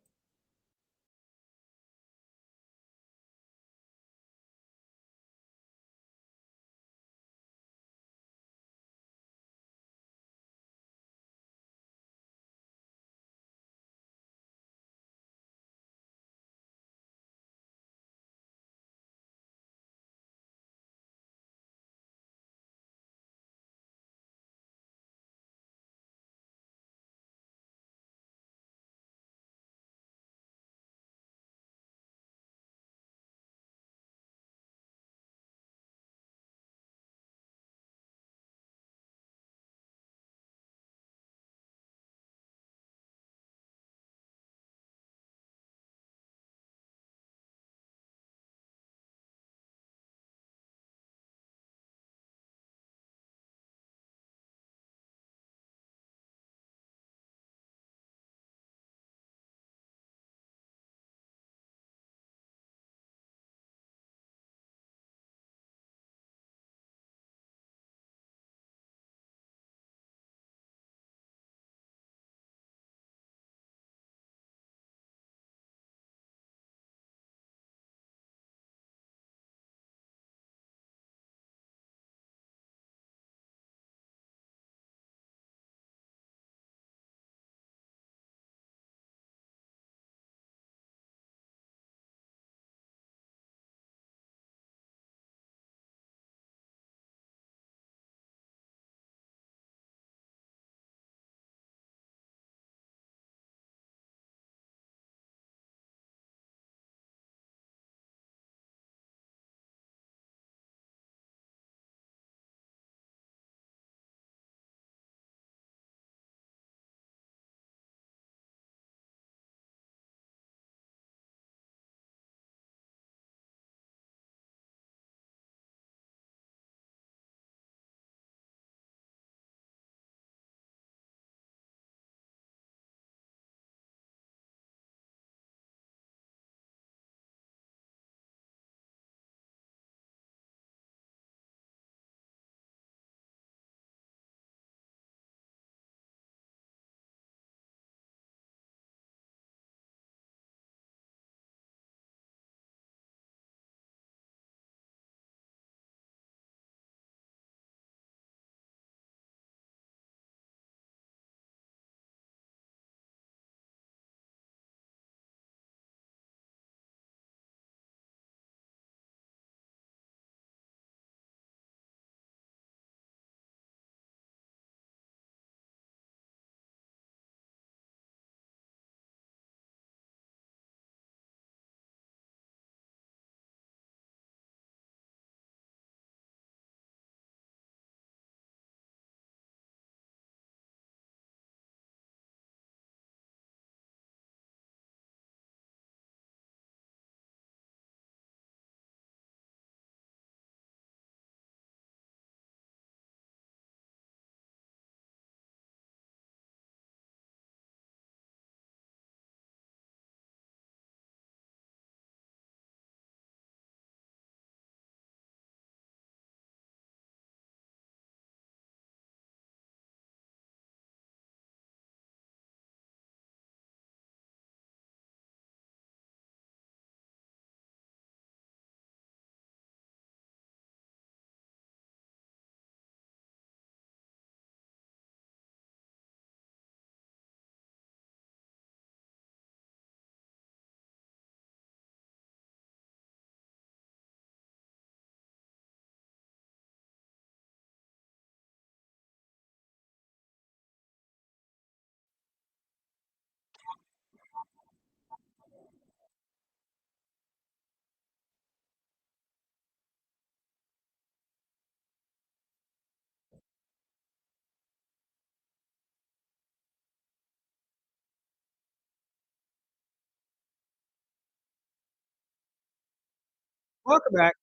[SPEAKER 4] Welcome back.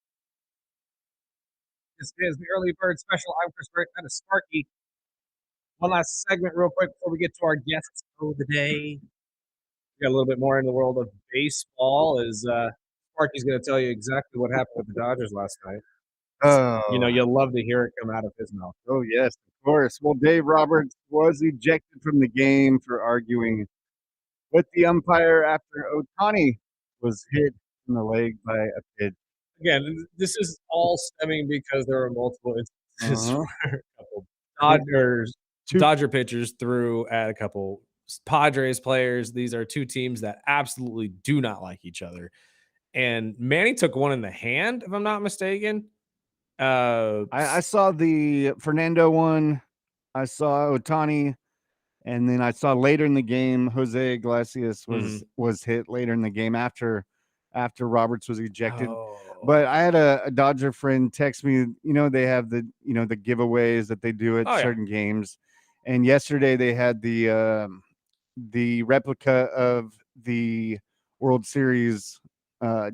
[SPEAKER 4] This is the early bird special. I'm Chris Britt. That is Sparky. One last segment, real quick, before we get to our guests of the day. We got a little bit more in the world of baseball. As Sparky's going to tell you exactly what happened with the Dodgers last night. You know,
[SPEAKER 2] Oh,
[SPEAKER 4] you'll love to hear it come out of his mouth.
[SPEAKER 2] oh yes, of course. Well, Dave Roberts was ejected from the game for arguing with the umpire after Otani was hit in the leg by a pitch.
[SPEAKER 4] Again, this is all stemming because there are multiple instances
[SPEAKER 2] Uh-huh.
[SPEAKER 4] where a couple Dodgers,
[SPEAKER 2] Two-
[SPEAKER 4] Dodger pitchers threw at a couple Padres players. These are two teams that absolutely do not like each other. And Manny took one in the hand, if I'm not mistaken.
[SPEAKER 2] I saw the Fernando one. I saw Otani, and then I saw later in the game Jose Iglesias was hit later in the game after Roberts was ejected. But I had a Dodger friend text me. You know, they have the the giveaways that they do at certain games, and yesterday they had the replica of the World Series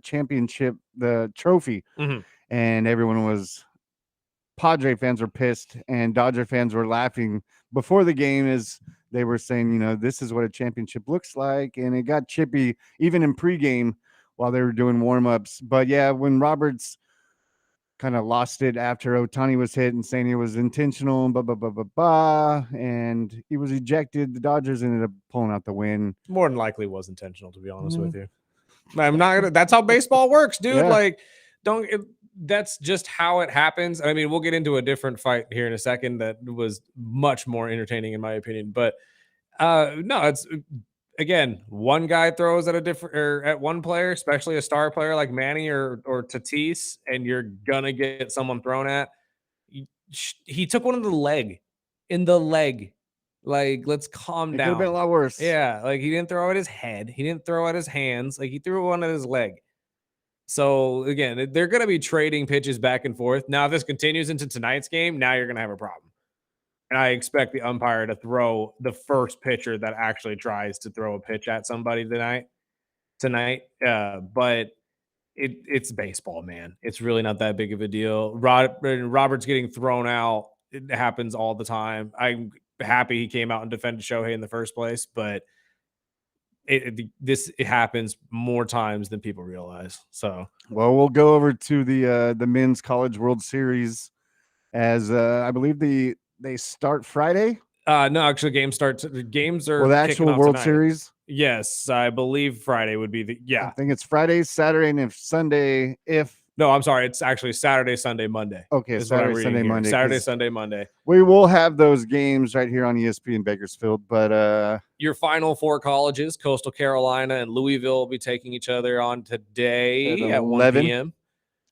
[SPEAKER 2] championship, the trophy, and everyone was. Padre fans were pissed and Dodger fans were laughing before the game as they were saying, this is what a championship looks like. And it got chippy even in pregame while they were doing warm-ups. But yeah, when Roberts kind of lost it after Otani was hit and saying it was intentional, and he was ejected, the Dodgers ended up pulling out the win.
[SPEAKER 4] More than likely was intentional, to be honest with you. I'm not gonna, that's how baseball works, dude.
[SPEAKER 2] Yeah.
[SPEAKER 4] Like, that's just how it happens. I mean, we'll get into a different fight here in a second that was much more entertaining in my opinion. But no, it's again, one guy throws at a different or at one player, especially a star player like Manny or Tatis, and you're gonna get someone thrown at. He took one in the leg. Like, let's calm
[SPEAKER 2] It
[SPEAKER 4] down.
[SPEAKER 2] could have been a lot worse.
[SPEAKER 4] Yeah, like he didn't throw at his head. He didn't throw at his hands. Like he threw one at his leg. So again, they're going to be trading pitches back and forth. Now, if this continues into tonight's game, now you're going to have a problem. And I expect the umpire to throw the first pitcher that actually tries to throw a pitch at somebody tonight. But it's baseball, man. It's really not that big of a deal. Robert's getting thrown out. It happens all the time. I'm happy he came out and defended Shohei in the first place, but it happens more times than people realize. So,
[SPEAKER 2] well, we'll go over to the Men's College World Series as I believe they start Friday.
[SPEAKER 4] No, actually, games are
[SPEAKER 2] the actual World
[SPEAKER 4] tonight.
[SPEAKER 2] Series.
[SPEAKER 4] Yes, I believe Friday would be
[SPEAKER 2] I think it's Friday, Saturday, and if Sunday.
[SPEAKER 4] No, I'm sorry, it's actually Saturday, Sunday, Monday.
[SPEAKER 2] Okay, Saturday, Sunday, Monday.
[SPEAKER 4] Saturday, Sunday, Monday.
[SPEAKER 2] We will have those games right here on ESPN Bakersfield, but
[SPEAKER 4] your final four colleges, Coastal Carolina and Louisville, will be taking each other on today at 1 p.m.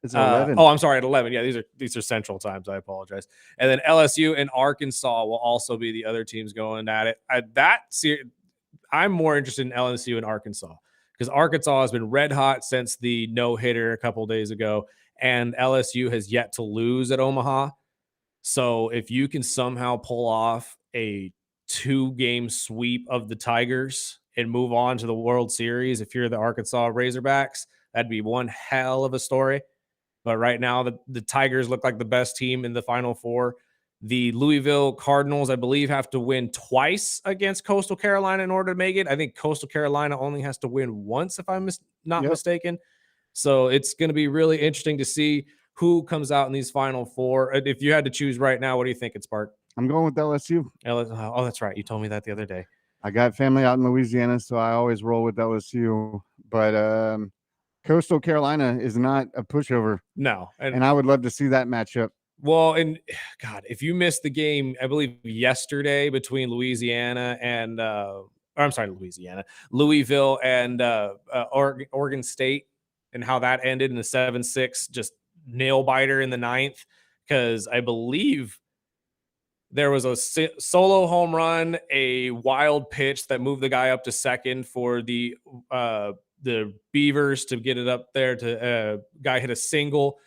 [SPEAKER 2] It's 11.
[SPEAKER 4] I'm sorry, at 11. Yeah, these are Central times. I apologize. And then LSU and Arkansas will also be the other teams going at it. I'm more interested in LSU and Arkansas because Arkansas has been red hot since the no-hitter a couple days ago, and LSU has yet to lose at Omaha. So if you can somehow pull off a 2-game sweep of the Tigers and move on to the World Series, if you're the Arkansas Razorbacks, that'd be one hell of a story. But right now, the Tigers look like the best team in the Final Four. The Louisville Cardinals, I believe, have to win twice against Coastal Carolina in order to make it. I think Coastal Carolina only has to win once, if I'm not mistaken. So it's going to be really interesting to see who comes out in these Final Four. If you had to choose right now, what do you think, Spark?
[SPEAKER 2] I'm going with LSU.
[SPEAKER 4] Oh, that's right. You told me that the other day.
[SPEAKER 2] I got family out in Louisiana, so I always roll with LSU. But Coastal Carolina is not a pushover.
[SPEAKER 4] No.
[SPEAKER 2] And I would love to see that matchup.
[SPEAKER 4] Well, and God, if you missed the game, I believe yesterday between Louisiana and Louisville and Oregon State, and how that ended in the 7-6, just nail biter in the 9th, because I believe there was a solo home run, a wild pitch that moved the guy up to second for the Beavers to get it up there. To guy hit a single,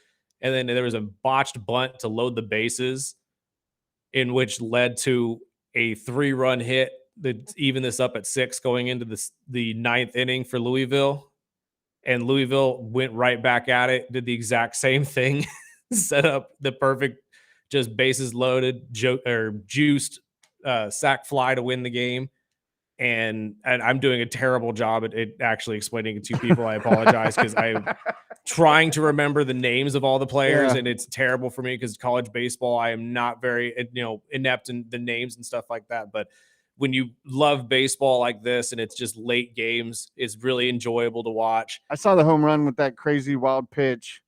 [SPEAKER 4] and then there was a botched bunt to load the bases, in which led to a 3-run hit that evened this up at 6 going into the 9th inning for Louisville. and Louisville went right back at it, did the exact same thing, set up the perfect, just bases loaded, juiced sack fly to win the game. And I'm doing a terrible job at it actually explaining it to people. I apologize because I'm trying to remember the names of all the players, and it's terrible for me because college baseball, I am not very inept in the names and stuff like that. But when you love baseball like this and it's just late games, it's really enjoyable to watch.
[SPEAKER 2] I saw the home run with that crazy wild pitch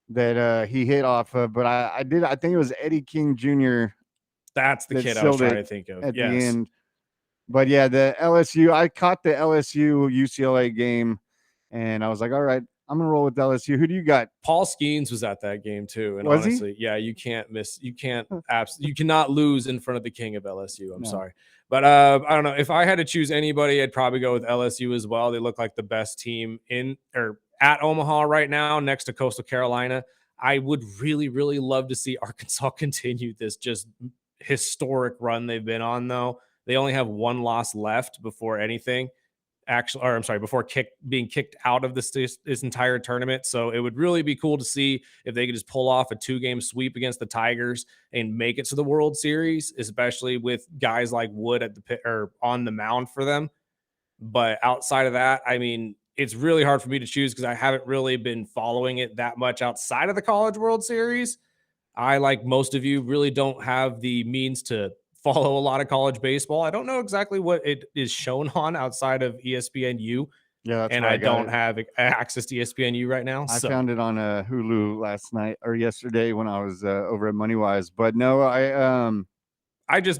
[SPEAKER 2] that he hit off of, but I think it was Eddie King Jr.
[SPEAKER 4] That's the
[SPEAKER 2] that
[SPEAKER 4] kid I was
[SPEAKER 2] sealed
[SPEAKER 4] trying
[SPEAKER 2] it
[SPEAKER 4] to think of.
[SPEAKER 2] at the
[SPEAKER 4] Yes.
[SPEAKER 2] end. But yeah, the LSU, I caught the LSU UCLA game, and I was like, all right, I'm gonna roll with LSU. Who do you got?
[SPEAKER 4] Paul Skeens was at that game too, and
[SPEAKER 2] Was he?
[SPEAKER 4] honestly, yeah, you cannot lose in front of the king of LSU. I'm
[SPEAKER 2] No.
[SPEAKER 4] sorry, but I don't know if I had to choose anybody, I'd probably go with LSU as well. They look like the best team in or at Omaha right now, next to Coastal Carolina. I would really, really love to see Arkansas continue this just historic run they've been on. Though they only have one loss left before anything. Actually, or I'm sorry, before being kicked out of this entire tournament. So it would really be cool to see if they could just pull off a 2-game sweep against the Tigers and make it to the World Series, especially with guys like Wood at the pit or on the mound for them. But outside of that, I mean, it's really hard for me to choose because I haven't really been following it that much outside of the College World Series. I, like most of you, really don't have the means to follow a lot of college baseball. I don't know exactly what it is shown on outside of ESPNU,
[SPEAKER 2] Yeah, that's
[SPEAKER 4] and
[SPEAKER 2] where
[SPEAKER 4] I
[SPEAKER 2] got
[SPEAKER 4] don't
[SPEAKER 2] it.
[SPEAKER 4] have access to ESPNU right now.
[SPEAKER 2] I
[SPEAKER 4] So
[SPEAKER 2] found it on Hulu last night or yesterday when I was over at Moneywise. But no,
[SPEAKER 4] I don't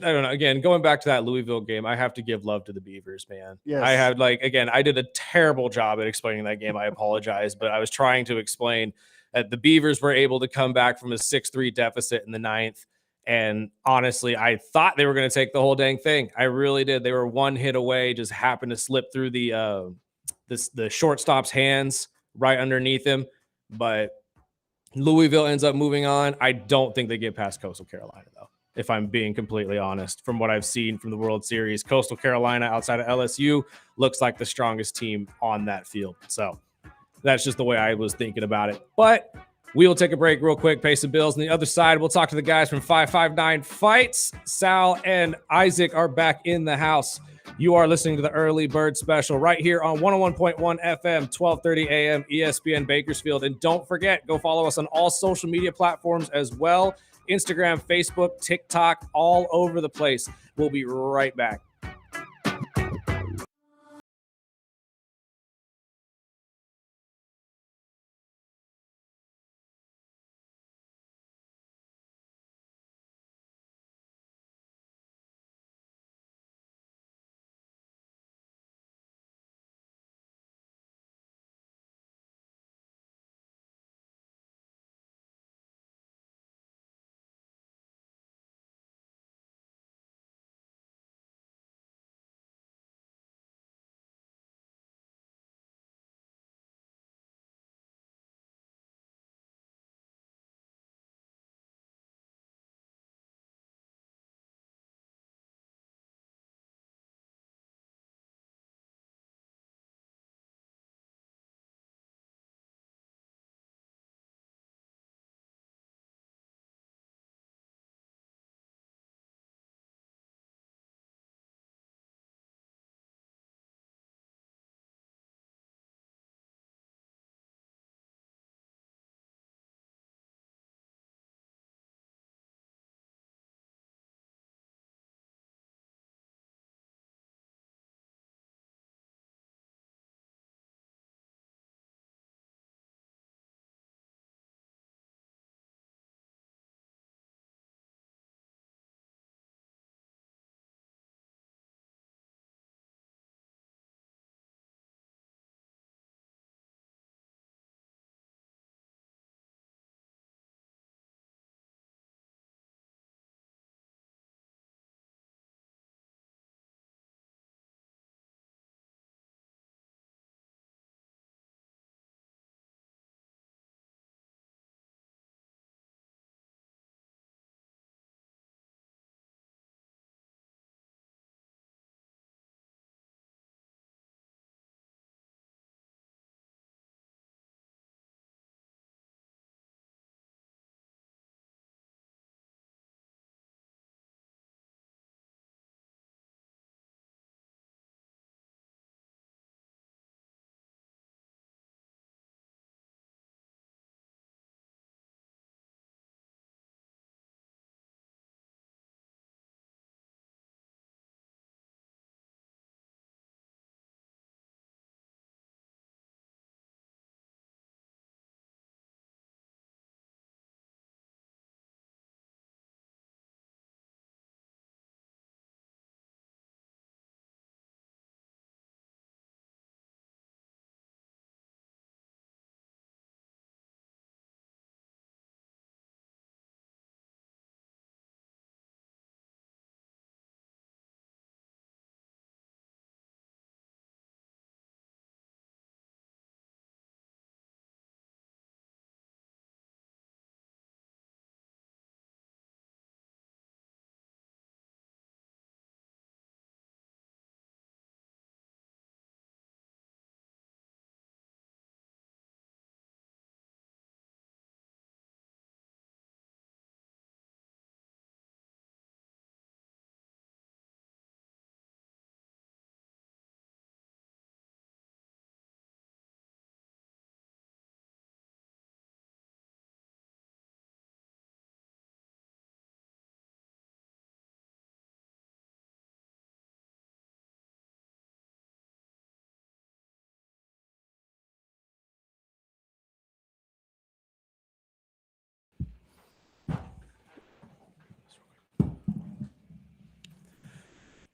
[SPEAKER 4] know. Again, going back to that Louisville game, I have to give love to the Beavers, man.
[SPEAKER 2] Yes.
[SPEAKER 4] I had I did a terrible job at explaining that game. I apologize, but I was trying to explain that the Beavers were able to come back from a 6-3 deficit in the ninth. And honestly, I thought they were going to take the whole dang thing. I really did. They were one hit away, just happened to slip through the shortstop's hands right underneath him. But Louisville ends up moving on. I don't think they get past Coastal Carolina, though, if I'm being completely honest. From what I've seen from the World Series, Coastal Carolina outside of LSU looks like the strongest team on that field. So that's just the way I was thinking about it. But we will take a break real quick, pay some bills. On the other side, we'll talk to the guys from 559 Fights. Sal and Isaac are back in the house. You are listening to the Early Bird Special right here on 101.1 FM, 1230 AM, ESPN Bakersfield. And don't forget, go follow us on all social media platforms as well. Instagram, Facebook, TikTok, all over the place. We'll be right back.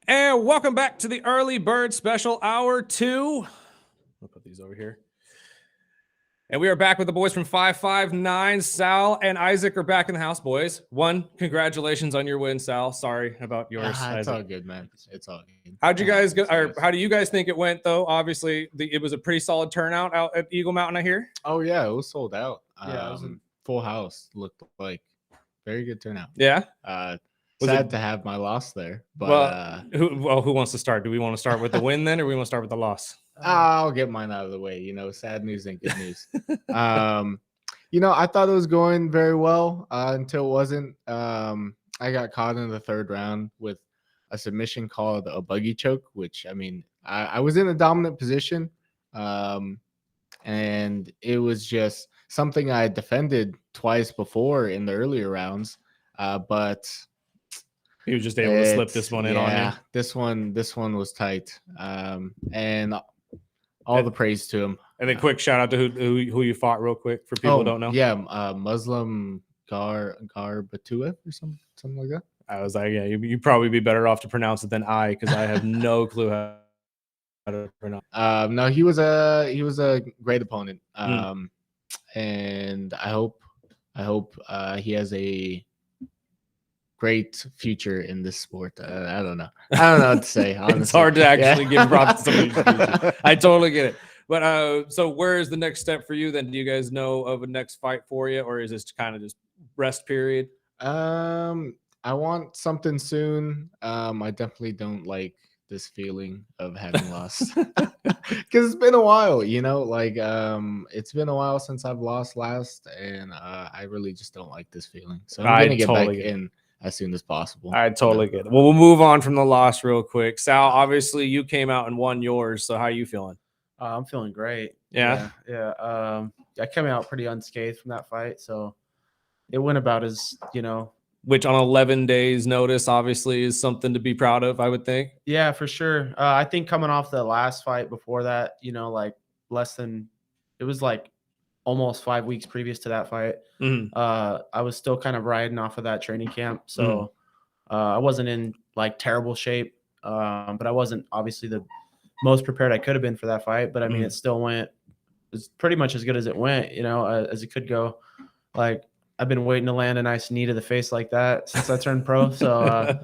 [SPEAKER 4] And welcome back to the Early Bird Special Hour 2. I'll put these over here. And we are back with the boys from 559. Sal and Isaac are back in the house, boys. Congratulations on your win, Sal. Sorry about yours.
[SPEAKER 8] It's
[SPEAKER 4] Isaac.
[SPEAKER 8] all good, man. It's all good.
[SPEAKER 4] How'd you guys go? Or how do you guys think it went, though? Obviously, it was a pretty solid turnout out at Eagle Mountain, I hear.
[SPEAKER 8] Oh yeah, it was sold out.
[SPEAKER 7] Yeah, it was a
[SPEAKER 8] Full house. Looked like very good turnout.
[SPEAKER 4] Yeah. Was
[SPEAKER 8] Sad
[SPEAKER 4] it-
[SPEAKER 8] to have my loss there, but
[SPEAKER 4] Who wants to start? Do we want to start with the win then, or we want to start with the loss?
[SPEAKER 8] I'll get mine out of the way. Sad news ain't good news. I thought it was going very well until it wasn't. I got caught in the third round with a submission called a buggy choke, which I was in a dominant position, and it was just something I defended twice before in the earlier rounds, but
[SPEAKER 4] He was just able to slip this one in on you.
[SPEAKER 8] This one was tight, and all the praise to him.
[SPEAKER 4] And then quick shout out to who you fought real quick for people who don't know.
[SPEAKER 8] Yeah, Muslim Gar Batuev or something like that.
[SPEAKER 4] I was like, yeah, you'd probably be better off to pronounce it than I, because I have no clue how to pronounce.
[SPEAKER 8] No, he was a great opponent. And I hope he has a great future in this sport. I don't know what to say. Honestly.
[SPEAKER 4] It's hard to actually give props to somebody. I totally get it. But so where is the next step for you then? Do you guys know of a next fight for you, or is this kind of just rest period?
[SPEAKER 8] I want something soon. I definitely don't like this feeling of having lost because it's been a while, it's been a while since I've lost last, and I really just don't like this feeling. So I'm gonna get back in as soon as possible.
[SPEAKER 4] I totally get it. Well, we'll move on from the loss real quick. Sal, obviously you came out and won yours. So how are you feeling?
[SPEAKER 9] I'm feeling great.
[SPEAKER 4] Yeah.
[SPEAKER 9] I came out pretty unscathed from that fight, so it went about as
[SPEAKER 4] Which on 11 days notice obviously is something to be proud of, I would think.
[SPEAKER 9] Yeah, for sure. I think coming off the last fight before that, it was like almost 5 weeks previous to that fight. I was still kind of riding off of that training camp, so I wasn't in like terrible shape, but I wasn't obviously the most prepared I could have been for that fight. But it still went. It's pretty much as good as it went, as it could go. Like, I've been waiting to land a nice knee to the face like that since I turned pro. So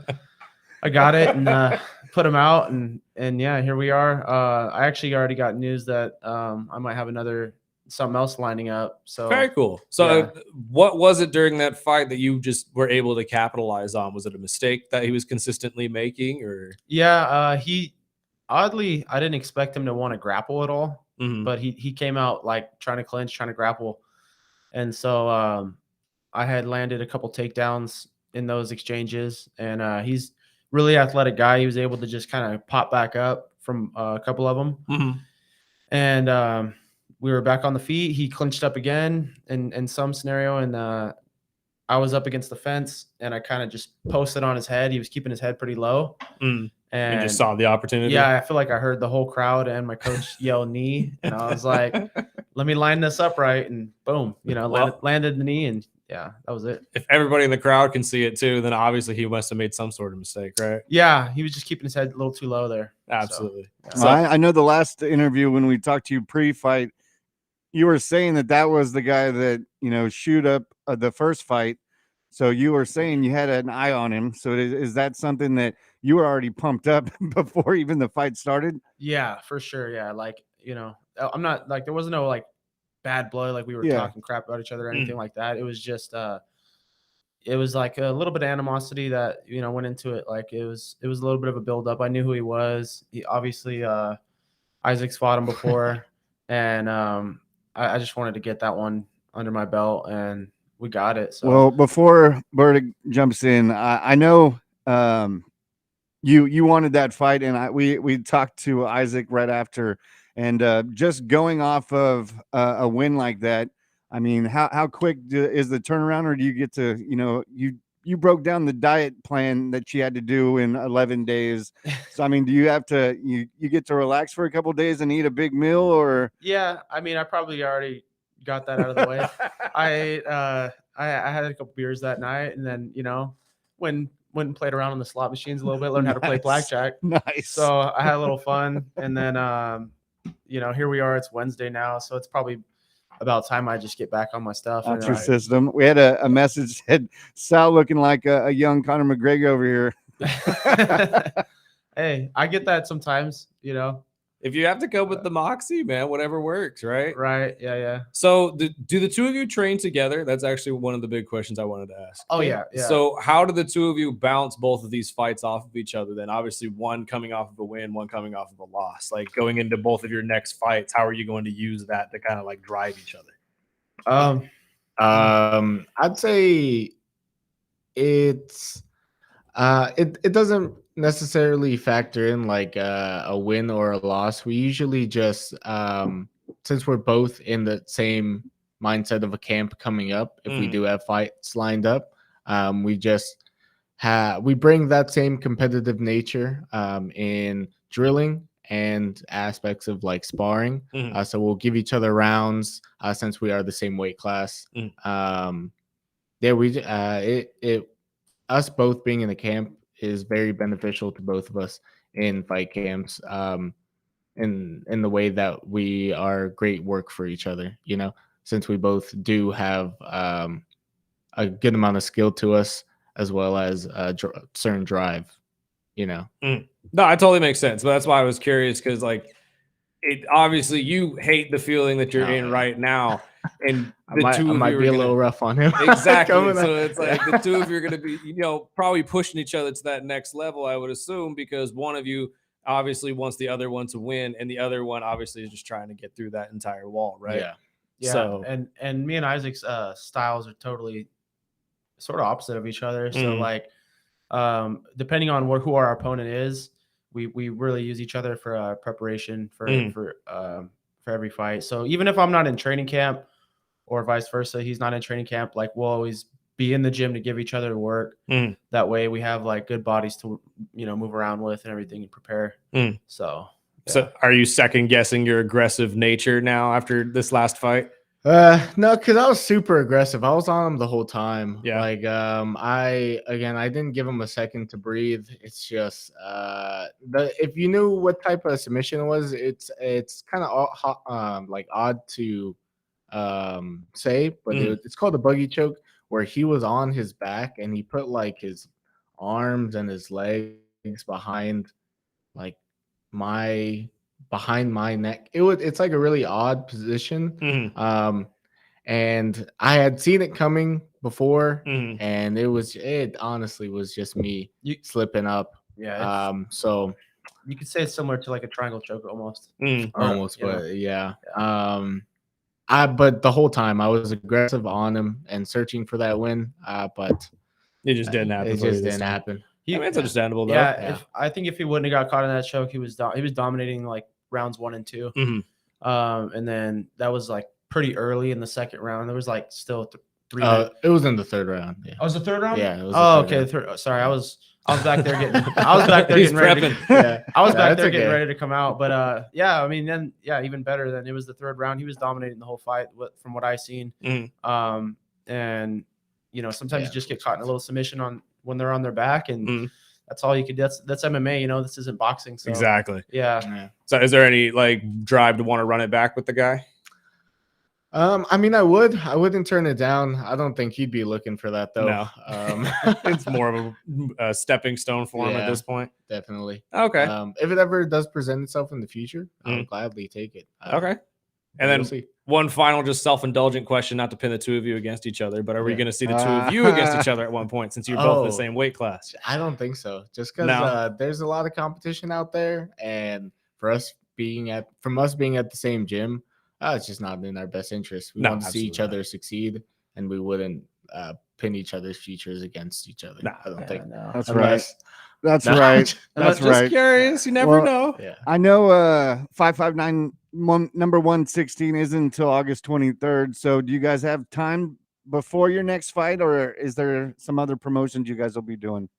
[SPEAKER 9] I got it and put him out, and yeah, here we are. I actually already got news that I might have something else lining up. So
[SPEAKER 4] very cool. So what was it during that fight that you just were able to capitalize on? Was it a mistake that he was consistently making, or?
[SPEAKER 9] Yeah, he oddly, I didn't expect him to want to grapple at all, but he came out like trying to clinch, trying to grapple, and so I had landed a couple takedowns in those exchanges, and he's really athletic guy. He was able to just kind of pop back up from a couple of them, and we were back on the feet. He clinched up again in some scenario, and I was up against the fence, and I kind of just posted on his head. He was keeping his head pretty low,
[SPEAKER 4] and you just saw the opportunity.
[SPEAKER 9] Yeah, I feel like I heard the whole crowd and my coach yell knee, and I was like, "Let me line this up right," and boom, landed the knee, and yeah, that was it.
[SPEAKER 4] If everybody in the crowd can see it too, then obviously he must have made some sort of mistake, right?
[SPEAKER 9] Yeah, he was just keeping his head a little too low there.
[SPEAKER 4] Absolutely.
[SPEAKER 2] So, I know the last interview when we talked to you pre-fight, you were saying that was the guy that shoot up the first fight. So you were saying you had an eye on him. So is that something that you were already pumped up before even the fight started?
[SPEAKER 9] Yeah, for sure. Yeah, I'm not like there was no like bad blood, like we were talking crap about each other or anything like that. It was just it was like a little bit of animosity that went into it. Like it was a little bit of a build up. I knew who he was. He obviously Isaac's fought him before, and I just wanted to get that one under my belt, and we got it. So
[SPEAKER 2] well, before Burdick jumps in, I know you wanted that fight, and we talked to Isaac right after, and just going off of a win like that, I mean, how quick is the turnaround, or do you get to you broke down the diet plan that you had to do in 11 days. So I mean, do you have to you get to relax for a couple of days and eat a big meal, or?
[SPEAKER 9] Yeah, I mean, I probably already got that out of the way. I had a couple beers that night, and then when went and played around on the slot machines a little bit, learned how to play
[SPEAKER 2] Nice.
[SPEAKER 9] blackjack.
[SPEAKER 2] Nice.
[SPEAKER 9] So I had a little fun, and then here we are. It's Wednesday now, so it's probably about time I just get back on my stuff.
[SPEAKER 2] That's
[SPEAKER 9] and,
[SPEAKER 2] your system. We had a message said Sal looking like a young Conor McGregor over here.
[SPEAKER 9] Hey, I get that sometimes,
[SPEAKER 4] If you have to go with the moxie, man, whatever works, right?
[SPEAKER 9] Right. Yeah.
[SPEAKER 4] So do the two of you train together? That's actually one of the big questions I wanted to ask.
[SPEAKER 9] Oh, yeah.
[SPEAKER 4] So how do the two of you bounce both of these fights off of each other then? Obviously, one coming off of a win, one coming off of a loss. Like going into both of your next fights, how are you going to use that to kind of like drive each other?
[SPEAKER 8] I'd say it's it doesn't necessarily factor in like a win or a loss. We usually just since we're both in the same mindset of a camp coming up, if we do have fights lined up, we just we bring that same competitive nature in drilling and aspects of like sparring. So we'll give each other rounds since we are the same weight class. Us both being in the camp is very beneficial to both of us in fight camps. In the way that we are great work for each other, since we both do have a good amount of skill to us as well as a certain drive,
[SPEAKER 4] No, it totally makes sense. But that's why I was curious because like it obviously you hate the feeling that you're in right now. And
[SPEAKER 8] I might be a little rough on him.
[SPEAKER 4] Exactly. So it's like the two of you are going to be, probably pushing each other to that next level, I would assume, because one of you obviously wants the other one to win, and the other one obviously is just trying to get through that entire wall, right?
[SPEAKER 9] Yeah.
[SPEAKER 4] So,
[SPEAKER 9] and me and Isaac's styles are totally sort of opposite of each other. So like, depending on who our opponent is, we really use each other for preparation for every fight. So even if I'm not in training camp, or vice versa, he's not in training camp, like we'll always be in the gym to give each other work. That way we have like good bodies to move around with and everything and prepare. So
[SPEAKER 4] are you second guessing your aggressive nature now after this last fight?
[SPEAKER 8] No, because I was super aggressive. I was on him the whole time.
[SPEAKER 4] Yeah.
[SPEAKER 8] Like I didn't give him a second to breathe. It's just if you knew what type of submission it was, it's kind of like odd to say, but it's called a buggy choke, where he was on his back and he put like his arms and his legs behind my neck. It's like a really odd position. And I had seen it coming before, and it honestly was just me slipping up.
[SPEAKER 9] Yeah.
[SPEAKER 8] So
[SPEAKER 9] you could say it's similar to like a triangle choke almost.
[SPEAKER 8] But yeah. But the whole time I was aggressive on him and searching for that win. But
[SPEAKER 4] it just didn't happen.
[SPEAKER 8] It just didn't happen.
[SPEAKER 4] It's understandable though.
[SPEAKER 9] Yeah. I think if he wouldn't have got caught in that choke, he was dominating like rounds 1 and 2. And then that was like pretty early in the second round. There was like still 3 minutes.
[SPEAKER 8] It was in the third round. Yeah.
[SPEAKER 9] Oh, was the third round?
[SPEAKER 8] Yeah. It was
[SPEAKER 9] okay. Sorry, I was back there getting. I was back there getting ready. I was back there getting ready to come out. But I mean, then even better than it was the third round. He was dominating the whole fight, from what I seen. And sometimes you just get caught in a little submission when they're on their back, and that's all you could. That's MMA. This isn't boxing. So
[SPEAKER 4] exactly.
[SPEAKER 9] Yeah.
[SPEAKER 4] So is there any like drive to want to run it back with the guy?
[SPEAKER 8] I mean, I wouldn't turn it down. I don't think he'd be looking for that though.
[SPEAKER 4] No. It's more of a stepping stone for him at this point.
[SPEAKER 8] Definitely.
[SPEAKER 4] Okay.
[SPEAKER 8] If it ever does present itself in the future, I would gladly take it.
[SPEAKER 4] Okay. And then one final, just self-indulgent question, not to pin the two of you against each other, but are we going to see the two of you against each other at one point, since you're both in the same weight class?
[SPEAKER 8] I don't think so. Just because there's a lot of competition out there, and from us being at the same gym, it's just not in our best interest. We want to see each other succeed, and we wouldn't pin each other's futures against each other. I don't think.
[SPEAKER 9] No.
[SPEAKER 2] That's right. That's right. That's right.
[SPEAKER 4] Just curious. You never know.
[SPEAKER 8] Yeah.
[SPEAKER 2] I know 559 number 116 isn't until August 23rd. So do you guys have time before your next fight, or is there some other promotions you guys will be doing?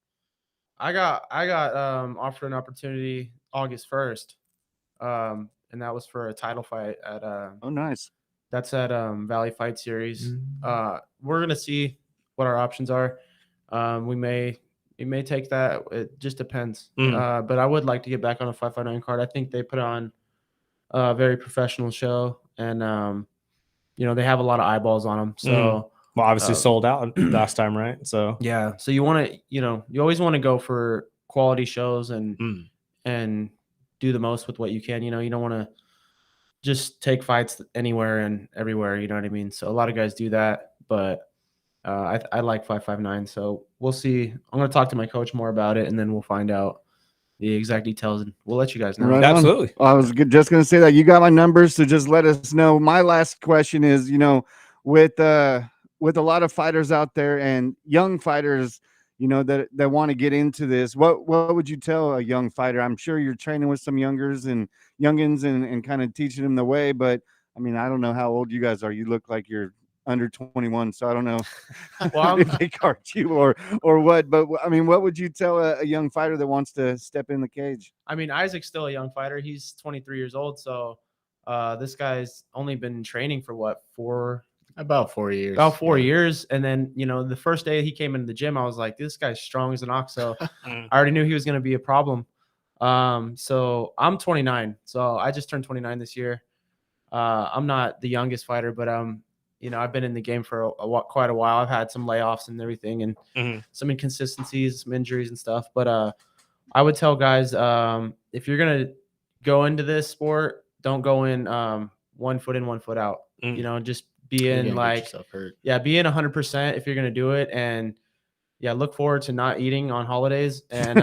[SPEAKER 9] I got offered an opportunity August 1st. And that was for a title fight at
[SPEAKER 2] oh nice.
[SPEAKER 9] That's at Valley Fight Series. We're gonna see what our options are. We may He may take that. It just depends.
[SPEAKER 4] Mm.
[SPEAKER 9] But I would like to get back on a 559 card. I think they put on a very professional show, and they have a lot of eyeballs on them. So
[SPEAKER 4] Well, obviously sold out last time, right? So
[SPEAKER 9] yeah. So you want to, you always want to go for quality shows and do the most with what you can. You don't want to just take fights anywhere and everywhere. You know what I mean? So a lot of guys do that, but I like 559. So we'll see. I'm going to talk to my coach more about it, and then we'll find out the exact details, and we'll let you guys know.
[SPEAKER 2] Right on.
[SPEAKER 4] absolutely.
[SPEAKER 2] I was just going to say that you got my numbers, so just let us know. My last question is, with a lot of fighters out there and young fighters, that want to get into this, what would you tell a young fighter? I'm sure you're training with some youngins and kind of teaching them the way, but I mean, I don't know how old you guys are. You look like you're under 21, so I don't know
[SPEAKER 9] Well,
[SPEAKER 2] if they card you or what, but I mean, what would you tell a young fighter that wants to step in the cage?
[SPEAKER 9] I mean, Isaac's still a young fighter. He's 23 years old, so this guy's only been training for what,
[SPEAKER 8] About 4 years.
[SPEAKER 9] about 4 years. And then, the first day he came into the gym, I was like, this guy's strong as an ox. So I already knew he was going to be a problem. So I'm 29. So I just turned 29 this year. I'm not the youngest fighter, but I've been in the game for quite a while. I've had some layoffs and everything, and some inconsistencies, some injuries and stuff. But I would tell guys, if you're gonna go into this sport, don't go in 1 foot in, 1 foot out. Just be in be in 100% if you're gonna do it, and look forward to not eating on holidays. And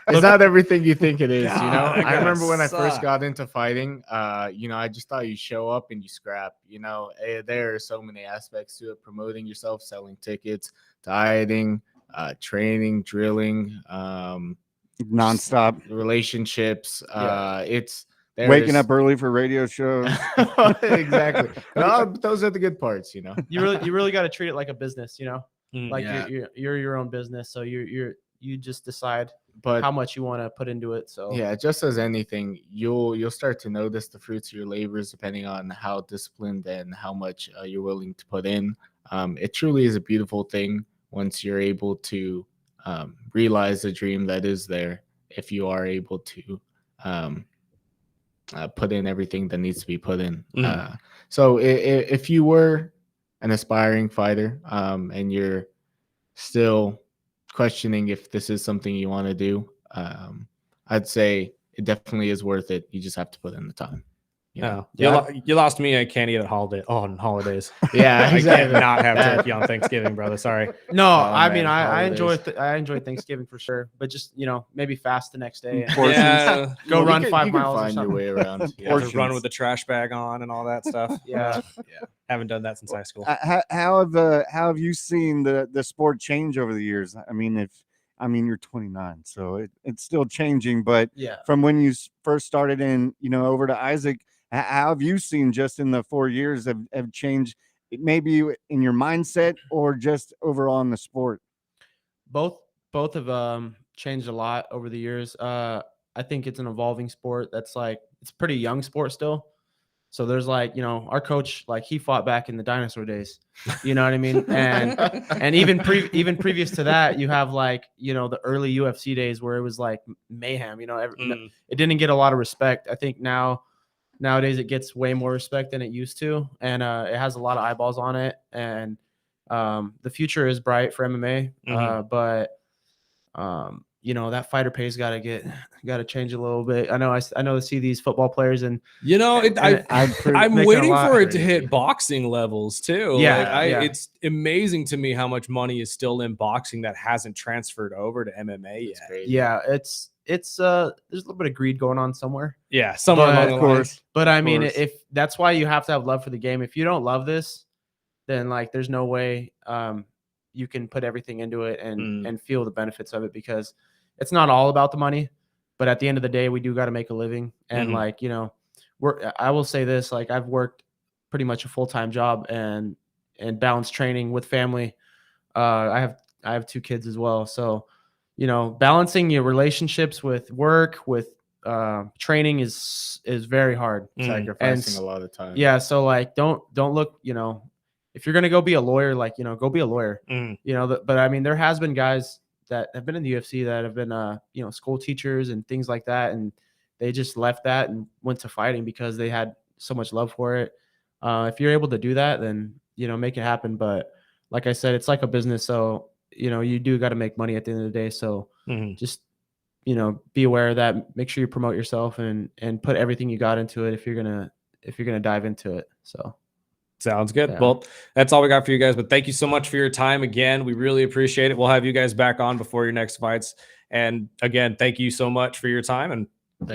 [SPEAKER 8] it's not everything you think it is.
[SPEAKER 4] God,
[SPEAKER 8] I remember when I
[SPEAKER 4] suck.
[SPEAKER 8] first got into fighting, I just thought you show up and you scrap. There are so many aspects to it: promoting yourself, selling tickets, dieting, training, drilling,
[SPEAKER 2] Nonstop
[SPEAKER 8] relationships. It's
[SPEAKER 2] waking up early for radio shows.
[SPEAKER 8] Exactly. No, those are the good parts.
[SPEAKER 9] you really got to treat it like a business. Like
[SPEAKER 8] Yeah.
[SPEAKER 9] you're your own business, so you just decide
[SPEAKER 8] But
[SPEAKER 9] how much you want to put into it. So
[SPEAKER 8] yeah, just as anything, you'll start to notice the fruits of your labors depending on how disciplined and how much you're willing to put in. It truly is a beautiful thing once you're able to realize the dream that is there. If you are able to put in everything that needs to be put in. So if you were an aspiring fighter and you're still questioning if this is something you want to do, I'd say it definitely is worth it. You just have to put in the time.
[SPEAKER 4] You lost me. I can't eat on holidays.
[SPEAKER 8] Yeah,
[SPEAKER 4] I
[SPEAKER 8] exactly.
[SPEAKER 4] can't not have turkey on Thanksgiving, brother. Sorry.
[SPEAKER 9] no,
[SPEAKER 8] Oh,
[SPEAKER 9] I
[SPEAKER 8] man,
[SPEAKER 9] mean I
[SPEAKER 8] holidays.
[SPEAKER 9] enjoy Thanksgiving for sure, but just maybe fast the next day and
[SPEAKER 4] Yeah,
[SPEAKER 9] go
[SPEAKER 8] You
[SPEAKER 9] run
[SPEAKER 8] can-
[SPEAKER 9] 5
[SPEAKER 8] you can
[SPEAKER 9] miles or
[SPEAKER 8] find your
[SPEAKER 9] something.
[SPEAKER 8] way around.
[SPEAKER 4] you have to run with the trash bag on and all that stuff.
[SPEAKER 9] Yeah.
[SPEAKER 4] Haven't done that since high school.
[SPEAKER 2] How have you seen the sport change over the years? I mean, you're 29, so it's still changing, but
[SPEAKER 9] Yeah.
[SPEAKER 2] from when you first started and over to Isaac, how have you seen just in the 4 years have changed, maybe in your mindset or just overall in the sport?
[SPEAKER 9] Both have changed a lot over the years. I think it's an evolving sport. It's a pretty young sport still. So there's our coach, he fought back in the dinosaur days. You know what I mean? And even previous to that, you have the early UFC days where it was mayhem. It didn't get a lot of respect. I think nowadays it gets way more respect than it used to, and it has a lot of eyeballs on it. And the future is bright for MMA, but that fighter pay's got to change a little bit. I know I see these football players and
[SPEAKER 4] I'm
[SPEAKER 9] making
[SPEAKER 4] waiting
[SPEAKER 9] a lot
[SPEAKER 4] for it to
[SPEAKER 8] crazy.
[SPEAKER 4] hit boxing levels too.
[SPEAKER 9] Yeah,
[SPEAKER 4] It's amazing to me how much money is still in boxing that hasn't transferred over to MMA yet.
[SPEAKER 8] Crazy.
[SPEAKER 9] yeah, it's there's a little bit of greed going on somewhere.
[SPEAKER 4] Yeah, somewhere
[SPEAKER 9] But-
[SPEAKER 4] along
[SPEAKER 2] Of
[SPEAKER 4] the lines.
[SPEAKER 2] course.
[SPEAKER 9] But I mean,
[SPEAKER 2] course.
[SPEAKER 9] if that's why you have to have love for the game. If you don't love this, then there's no way you can put everything into it and feel the benefits of it, because it's not all about the money. But at the end of the day, we do got to make a living. And I will say this, I've worked pretty much a full-time job and balanced training with family. I have 2 kids as well. So, balancing your relationships with work, with training is very hard.
[SPEAKER 8] Sacrificing a lot of time.
[SPEAKER 9] Yeah. So don't look, if you're going to go be a lawyer, go be a lawyer, but I mean, there has been guys that have been in the UFC that have been school teachers and things like that, and they just left that and went to fighting because they had so much love for it. If you're able to do that, then make it happen. But like I said, it's like a business, so you do got to make money at the end of the day. So just be aware of that. Make sure you promote yourself and put everything you got into it if you're gonna dive into it. So.
[SPEAKER 4] Sounds good.
[SPEAKER 9] Yeah.
[SPEAKER 4] Well, that's all we got for you guys. But thank you so much for your time again. We really appreciate it. We'll have you guys back on before your next fights. And again, thank you so much for your time. And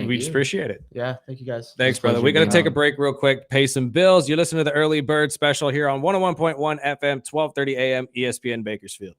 [SPEAKER 4] we just appreciate it.
[SPEAKER 9] Yeah. Thank you guys.
[SPEAKER 4] Thanks, brother. We got to take a break real quick, pay some bills. You're listening to the Early Bird Special here on 101.1 FM, 1230 AM, ESPN Bakersfield.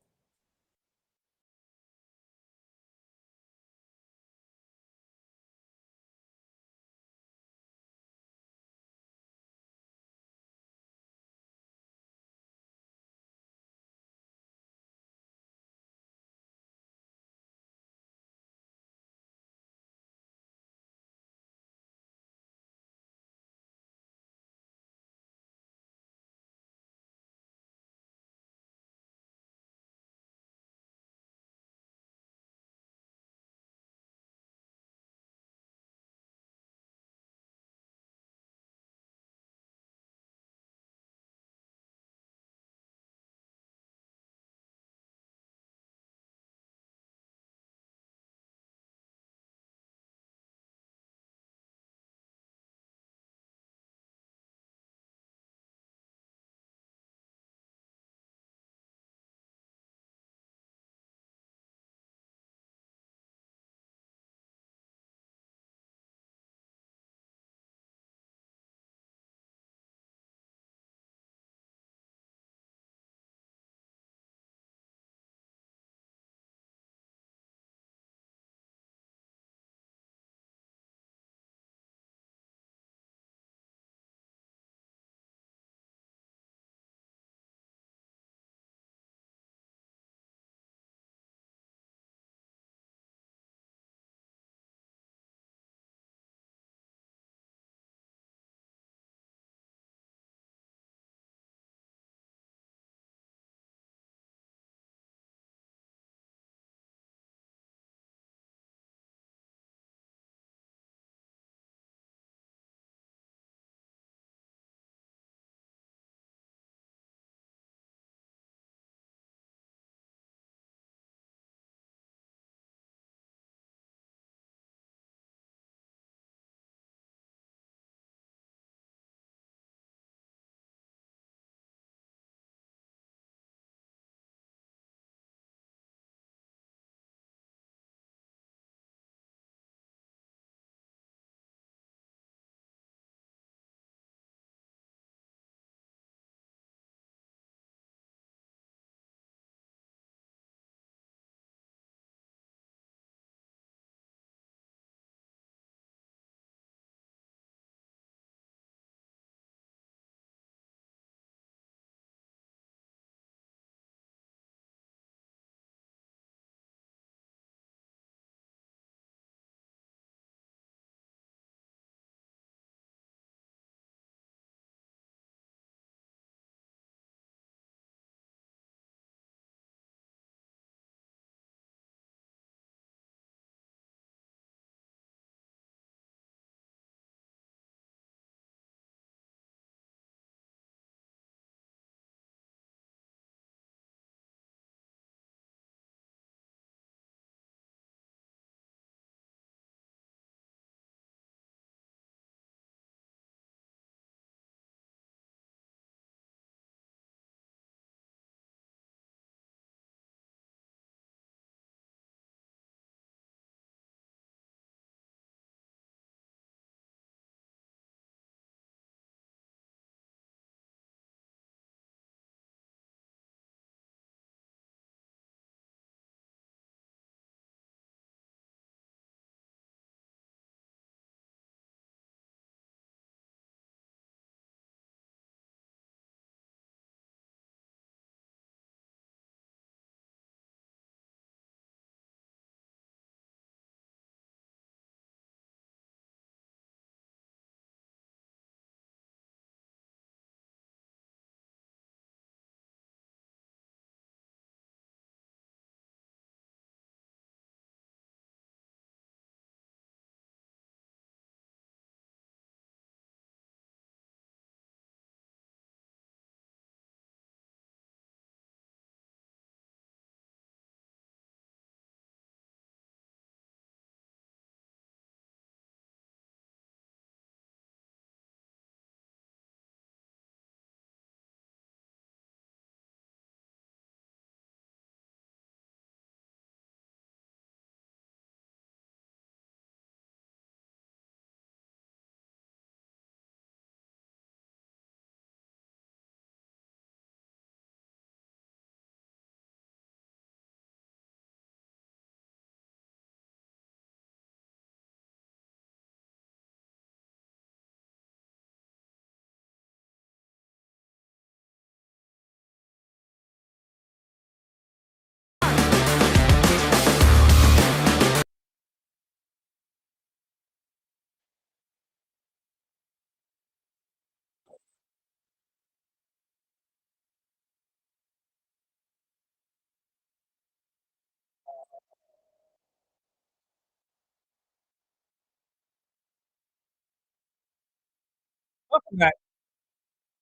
[SPEAKER 4] Welcome back.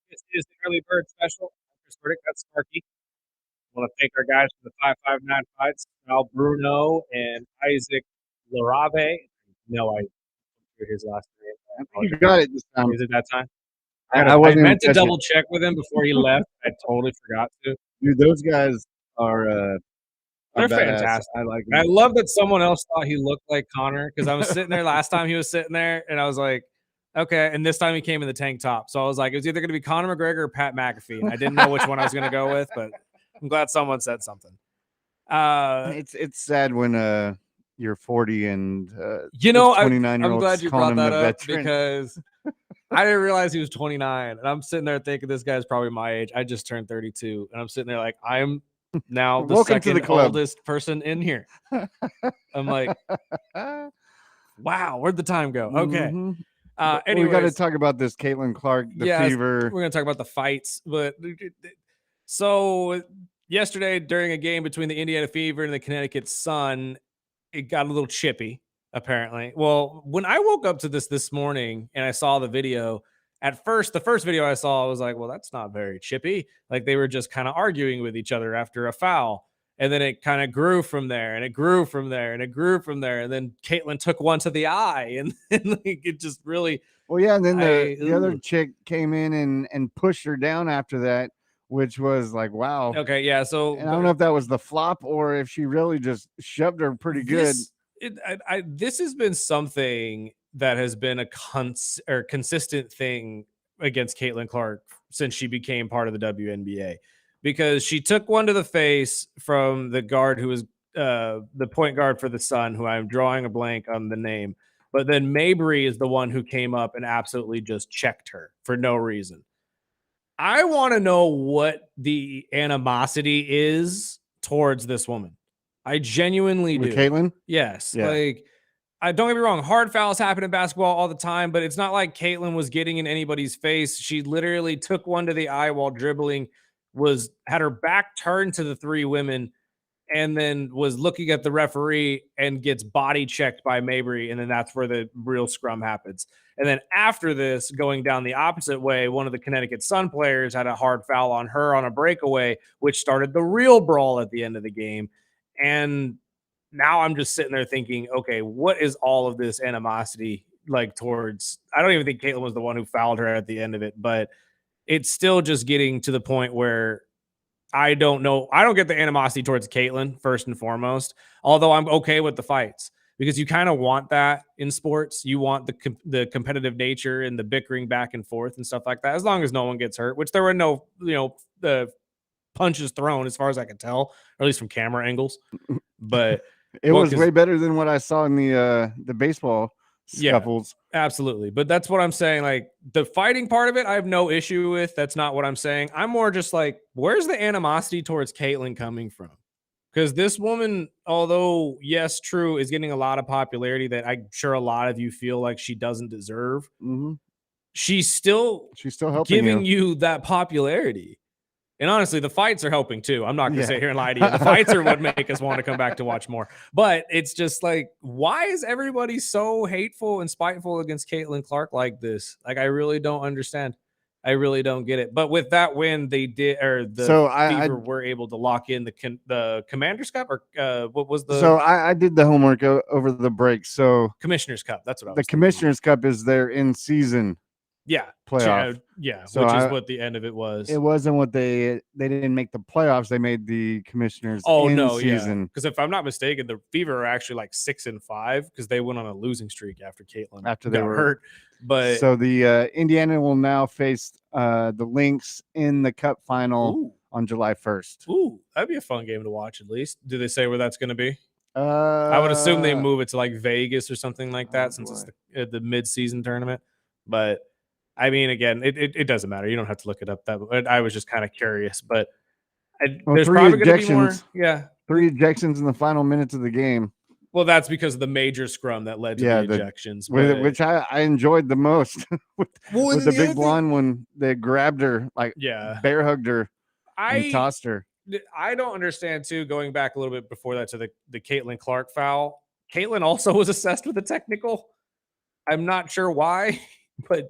[SPEAKER 4] This is the early bird special. That's Sparky. I want to thank our guys from the 559 fights, Al Bruno and Isaac Larave. No, I forget his last name.
[SPEAKER 2] You got it this time.
[SPEAKER 4] Is it that time?
[SPEAKER 2] I
[SPEAKER 4] I
[SPEAKER 2] wasn't
[SPEAKER 4] meant to
[SPEAKER 2] even
[SPEAKER 4] double check with him before he left. I totally forgot to.
[SPEAKER 2] Dude, those guys are
[SPEAKER 4] They're
[SPEAKER 2] badass.
[SPEAKER 4] fantastic.
[SPEAKER 2] I like
[SPEAKER 4] And I
[SPEAKER 2] them.
[SPEAKER 4] love that someone else thought he looked like Connor because I was sitting there last time he was sitting there and I was like, okay. And this time he came in the tank top. So I was like, it was either going to be Conor McGregor or Pat McAfee. And I didn't know which one I was going to go with, but I'm glad someone said something.
[SPEAKER 2] It's sad when you're 40 and
[SPEAKER 4] You know,
[SPEAKER 2] 29 year
[SPEAKER 4] I'm
[SPEAKER 2] olds
[SPEAKER 4] glad you
[SPEAKER 2] calling
[SPEAKER 4] brought
[SPEAKER 2] him
[SPEAKER 4] that
[SPEAKER 2] a
[SPEAKER 4] up
[SPEAKER 2] veteran.
[SPEAKER 4] because I didn't realize he was 29. And I'm sitting there thinking this guy's probably my age. I just turned 32. And I'm sitting there like, I'm now the
[SPEAKER 2] Welcome to
[SPEAKER 4] second
[SPEAKER 2] the club.
[SPEAKER 4] oldest person in here. I'm like, wow, where'd the time go? Okay.
[SPEAKER 2] Mhm.
[SPEAKER 4] Anyways,
[SPEAKER 2] we got to talk about this Caitlin Clark, the
[SPEAKER 4] yes,
[SPEAKER 2] fever.
[SPEAKER 4] we're gonna talk about the fights, but so yesterday during a game between the Indiana Fever and the Connecticut Sun, it got a little chippy, apparently. Well, when I woke up to this morning and I saw the video, at first, the first video I saw, I was like, well, that's not very chippy. Like they were just kind of arguing with each other after a foul. And then it kind of grew from there and it grew from there and it grew from there. And then Caitlin took one to the eye and like, it just really.
[SPEAKER 2] Well, yeah, and then the other chick came in and pushed her down after that, which was like, wow.
[SPEAKER 4] Okay, yeah. So
[SPEAKER 2] and I don't know if that was the flop or if she really just shoved her pretty good.
[SPEAKER 4] This has been something that has been a consistent thing against Caitlin Clark since she became part of the WNBA, because she took one to the face from the guard who was the point guard for the Sun, who I'm drawing a blank on the name. But then Mabry is the one who came up and absolutely just checked her for no reason. I want to know what the animosity is towards this woman. I genuinely do.
[SPEAKER 2] With Caitlin?
[SPEAKER 4] Yes.
[SPEAKER 2] Yeah.
[SPEAKER 4] Like, don't get me wrong, hard fouls happen in basketball all the time, but it's not like Caitlin was getting in anybody's face. She literally took one to the eye while dribbling, had her back turned to the three women, and then was looking at the referee and gets body checked by Mabry, and then that's where the real scrum happens. And then after this, going down the opposite way, one of the Connecticut Sun players had a hard foul on her on a breakaway, which started the real brawl at the end of the game. And now I'm just sitting there thinking, okay, what is all of this animosity like towards? I don't even think Caitlin was the one who fouled her at the end of it, but it's still just getting to the point where I don't know. I don't get the animosity towards Caitlin first and foremost, although I'm okay with the fights because you kind of want that in sports. You want the competitive nature and the bickering back and forth and stuff like that, as long as no one gets hurt, which there were no, the punches thrown as far as I can tell, or at least from camera angles. But
[SPEAKER 2] it was way better than what I saw in the baseball scuffles.
[SPEAKER 4] Yeah, absolutely. But that's what I'm saying. Like the fighting part of it, I have no issue with. That's not what I'm saying. I'm more just like, where's the animosity towards Caitlin coming from? Because this woman, although yes, true, is getting a lot of popularity that I'm sure a lot of you feel like she doesn't deserve.
[SPEAKER 2] Mm-hmm.
[SPEAKER 4] She's still
[SPEAKER 2] helping
[SPEAKER 4] giving you that popularity. And honestly, the fights are helping too. I'm not going to sit here and lie to you. The fights are what make us want to come back to watch more. But it's just like, why is everybody so hateful and spiteful against Caitlin Clark like this? Like, I really don't understand. I really don't get it. But with that win, they did, or the Fever were able to lock in the Commander's Cup, or what was the?
[SPEAKER 2] So I did the homework over the break. So
[SPEAKER 4] Commissioner's Cup. That's what I was.
[SPEAKER 2] The Commissioner's Cup is their in-season.
[SPEAKER 4] Yeah,
[SPEAKER 2] playoff.
[SPEAKER 4] Yeah, so which is what the end of it was.
[SPEAKER 2] It wasn't what they didn't make the playoffs. They made the Commissioners.
[SPEAKER 4] Season. Because if I'm not mistaken, the Fever are actually like 6-5 because they went on a losing streak after Caitlin got hurt. But
[SPEAKER 2] so the Indiana will now face the Lynx in the Cup final on July 1st.
[SPEAKER 4] Ooh, that'd be a fun game to watch. At least, do they say where that's going to be? I would assume they move it to like Vegas or something like that, since it's the mid-season tournament. But I mean, again, it doesn't matter. You don't have to look it up. I was just kind of curious, but there's probably going to be more. Yeah,
[SPEAKER 2] 3 ejections in the final minutes of the game.
[SPEAKER 4] Well, that's because of the major scrum that led to the ejections,
[SPEAKER 2] which I enjoyed the most. with the big blonde when they grabbed her, like bear hugged her, and tossed her.
[SPEAKER 4] I don't understand too. Going back a little bit before that to the Caitlin Clark foul, Caitlin also was assessed with a technical. I'm not sure why, but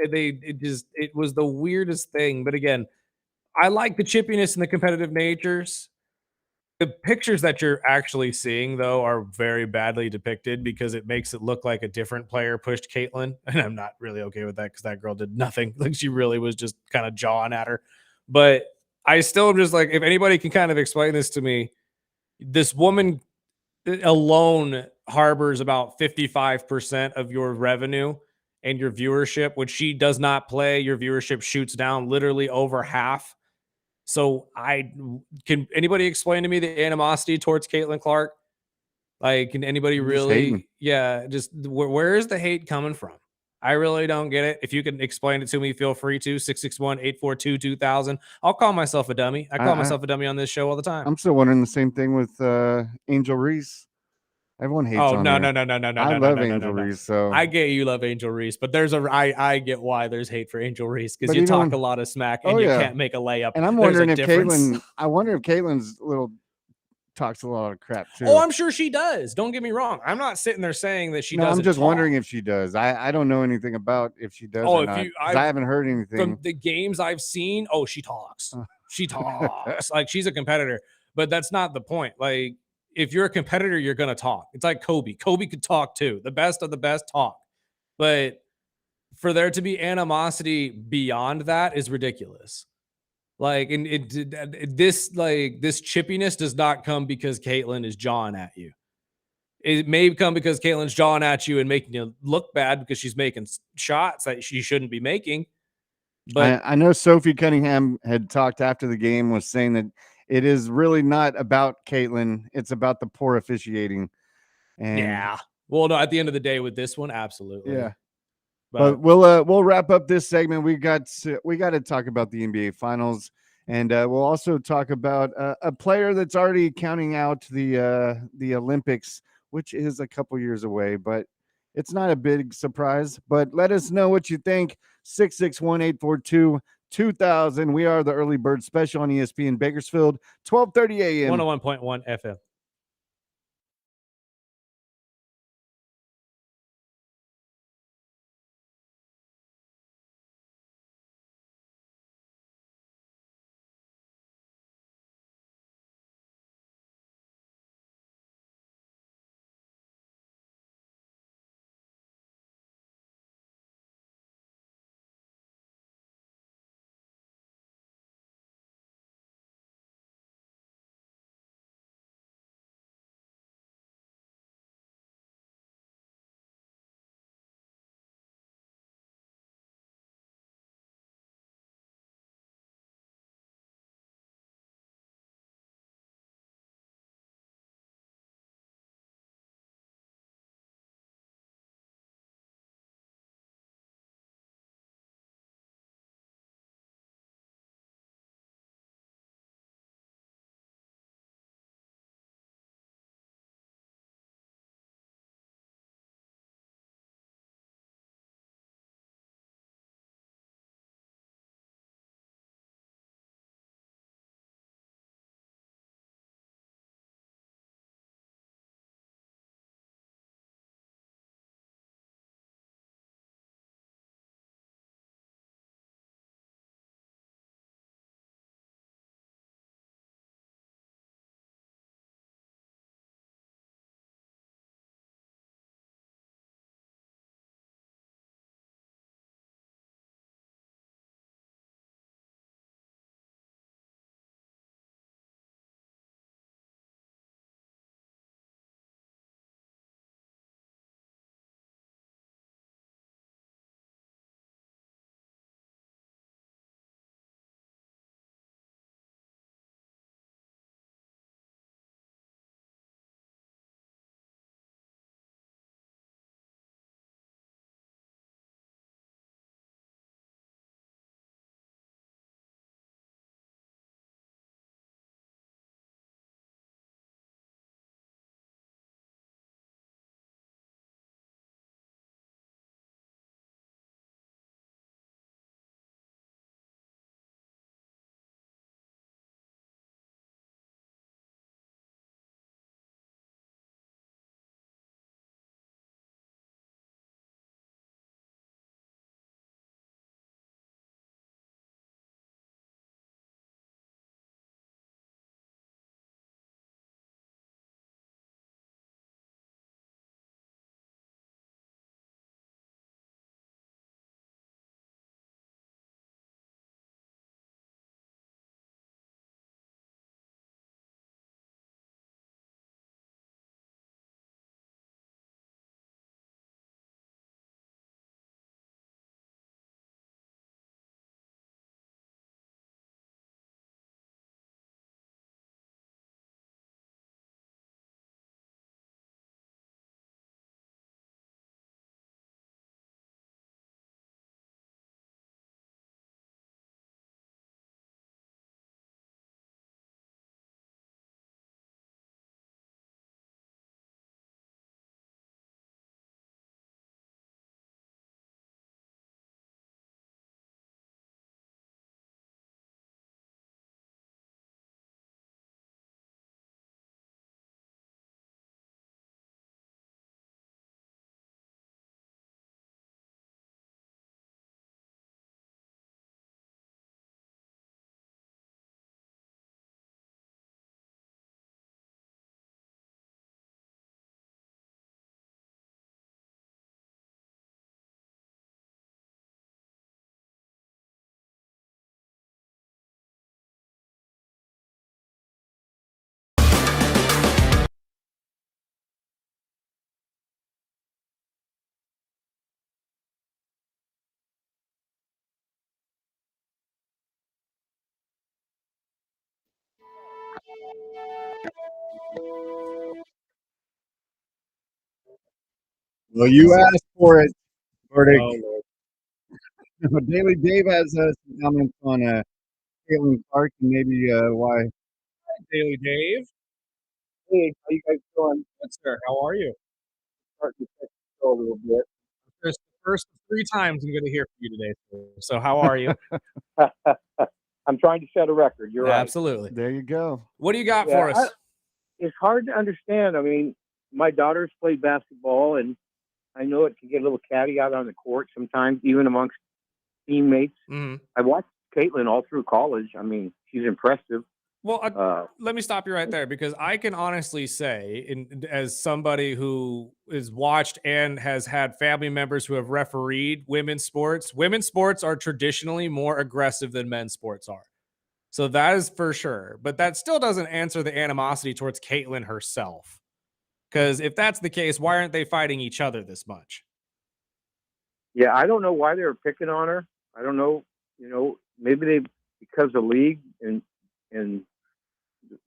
[SPEAKER 4] It was the weirdest thing. But again, I like the chippiness and the competitive natures. The pictures that you're actually seeing, though, are very badly depicted because it makes it look like a different player pushed Caitlin. And I'm not really okay with that because that girl did nothing. Like, she really was just kind of jawing at her. But I still am just like, if anybody can kind of explain this to me, this woman alone harbors about 55% of your revenue and your viewership. When she does not play, your viewership shoots down literally over half. So can anybody explain to me the animosity towards Caitlin Clark? Like, can anybody
[SPEAKER 2] Just hating.
[SPEAKER 4] really? Yeah, just where is the hate coming from? I really don't get it. If you can explain it to me, feel free to 661-842-2000. I'll call myself a dummy. I call myself a dummy on this show all the time.
[SPEAKER 2] I'm still wondering the same thing with Angel Reese. Everyone hates
[SPEAKER 4] Oh,
[SPEAKER 2] on
[SPEAKER 4] no,
[SPEAKER 2] her.
[SPEAKER 4] no, no, no, no, no.
[SPEAKER 2] I
[SPEAKER 4] no,
[SPEAKER 2] love
[SPEAKER 4] no, no,
[SPEAKER 2] Angel
[SPEAKER 4] no, no.
[SPEAKER 2] Reese, so
[SPEAKER 4] I get you love Angel Reese, but I get why there's hate for Angel Reese because
[SPEAKER 2] But
[SPEAKER 4] you
[SPEAKER 2] even
[SPEAKER 4] talk
[SPEAKER 2] when-
[SPEAKER 4] a lot of smack
[SPEAKER 2] Oh,
[SPEAKER 4] and you
[SPEAKER 2] yeah.
[SPEAKER 4] can't make a layup.
[SPEAKER 2] and I'm
[SPEAKER 4] There's a
[SPEAKER 2] wondering if
[SPEAKER 4] difference.
[SPEAKER 2] Caitlin's little talks a lot of crap too.
[SPEAKER 4] Oh, I'm sure she does. Don't get me wrong. I'm not sitting there saying that she
[SPEAKER 2] no,
[SPEAKER 4] doesn't.
[SPEAKER 2] I'm just
[SPEAKER 4] talk.
[SPEAKER 2] wondering if she does. I don't know anything about if she does
[SPEAKER 4] Oh,
[SPEAKER 2] or
[SPEAKER 4] if
[SPEAKER 2] not.
[SPEAKER 4] you-
[SPEAKER 2] 'Cause I haven't heard anything.
[SPEAKER 4] From the games I've seen, oh, she talks. She talks. Like, she's a competitor, but that's not the point. Like, if you're a competitor, you're gonna talk. It's like Kobe. Kobe could talk too. The best of the best talk. But for there to be animosity beyond that is ridiculous. Like, and this chippiness does not come because Caitlin is jawing at you. It may come because Caitlin's jawing at you and making you look bad because she's making shots that she shouldn't be making. But
[SPEAKER 2] I know Sophie Cunningham had talked after the game, was saying that it is really not about Caitlin. It's about the poor officiating. And
[SPEAKER 4] yeah, well, no, at the end of the day with this one, absolutely.
[SPEAKER 2] yeah.
[SPEAKER 4] But
[SPEAKER 2] But we'll wrap up this segment. We got to talk about the NBA Finals, and we'll also talk about a player that's already counting out the Olympics, which is a couple years away, but it's not a big surprise. But let us know what you think. 661-842-2000. We are the Early Bird Special on ESPN Bakersfield, 12:30 a.m.
[SPEAKER 4] 101.1 FM.
[SPEAKER 2] Well, you asked for it, Burdick.
[SPEAKER 4] Oh, Lord.
[SPEAKER 2] Daily Dave has some comments on Caitlin Clark and maybe why.
[SPEAKER 4] Daily Dave.
[SPEAKER 10] Hey, how you guys doing?
[SPEAKER 4] Good, sir. How are you?
[SPEAKER 10] Starting to check the show a little bit.
[SPEAKER 4] First 3 times I'm going to hear from you today. Sir. So how are you?
[SPEAKER 10] I'm trying to set a record. You're right.
[SPEAKER 4] Absolutely.
[SPEAKER 2] There you go.
[SPEAKER 4] What do you got
[SPEAKER 10] Yeah,
[SPEAKER 4] for us?
[SPEAKER 10] It's hard to understand. I mean, my daughters play basketball, and I know it can get a little catty out on the court sometimes, even amongst teammates.
[SPEAKER 4] Mhm.
[SPEAKER 10] I watched Caitlin all through college. I mean, she's impressive.
[SPEAKER 4] Well, let me stop you right there because I can honestly say, as somebody who is watched and has had family members who have refereed women's sports are traditionally more aggressive than men's sports are. So that is for sure. But that still doesn't answer the animosity towards Caitlin herself. Because if that's the case, why aren't they fighting each other this much?
[SPEAKER 10] Yeah, I don't know why they were picking on her. I don't know. You know, maybe because the league and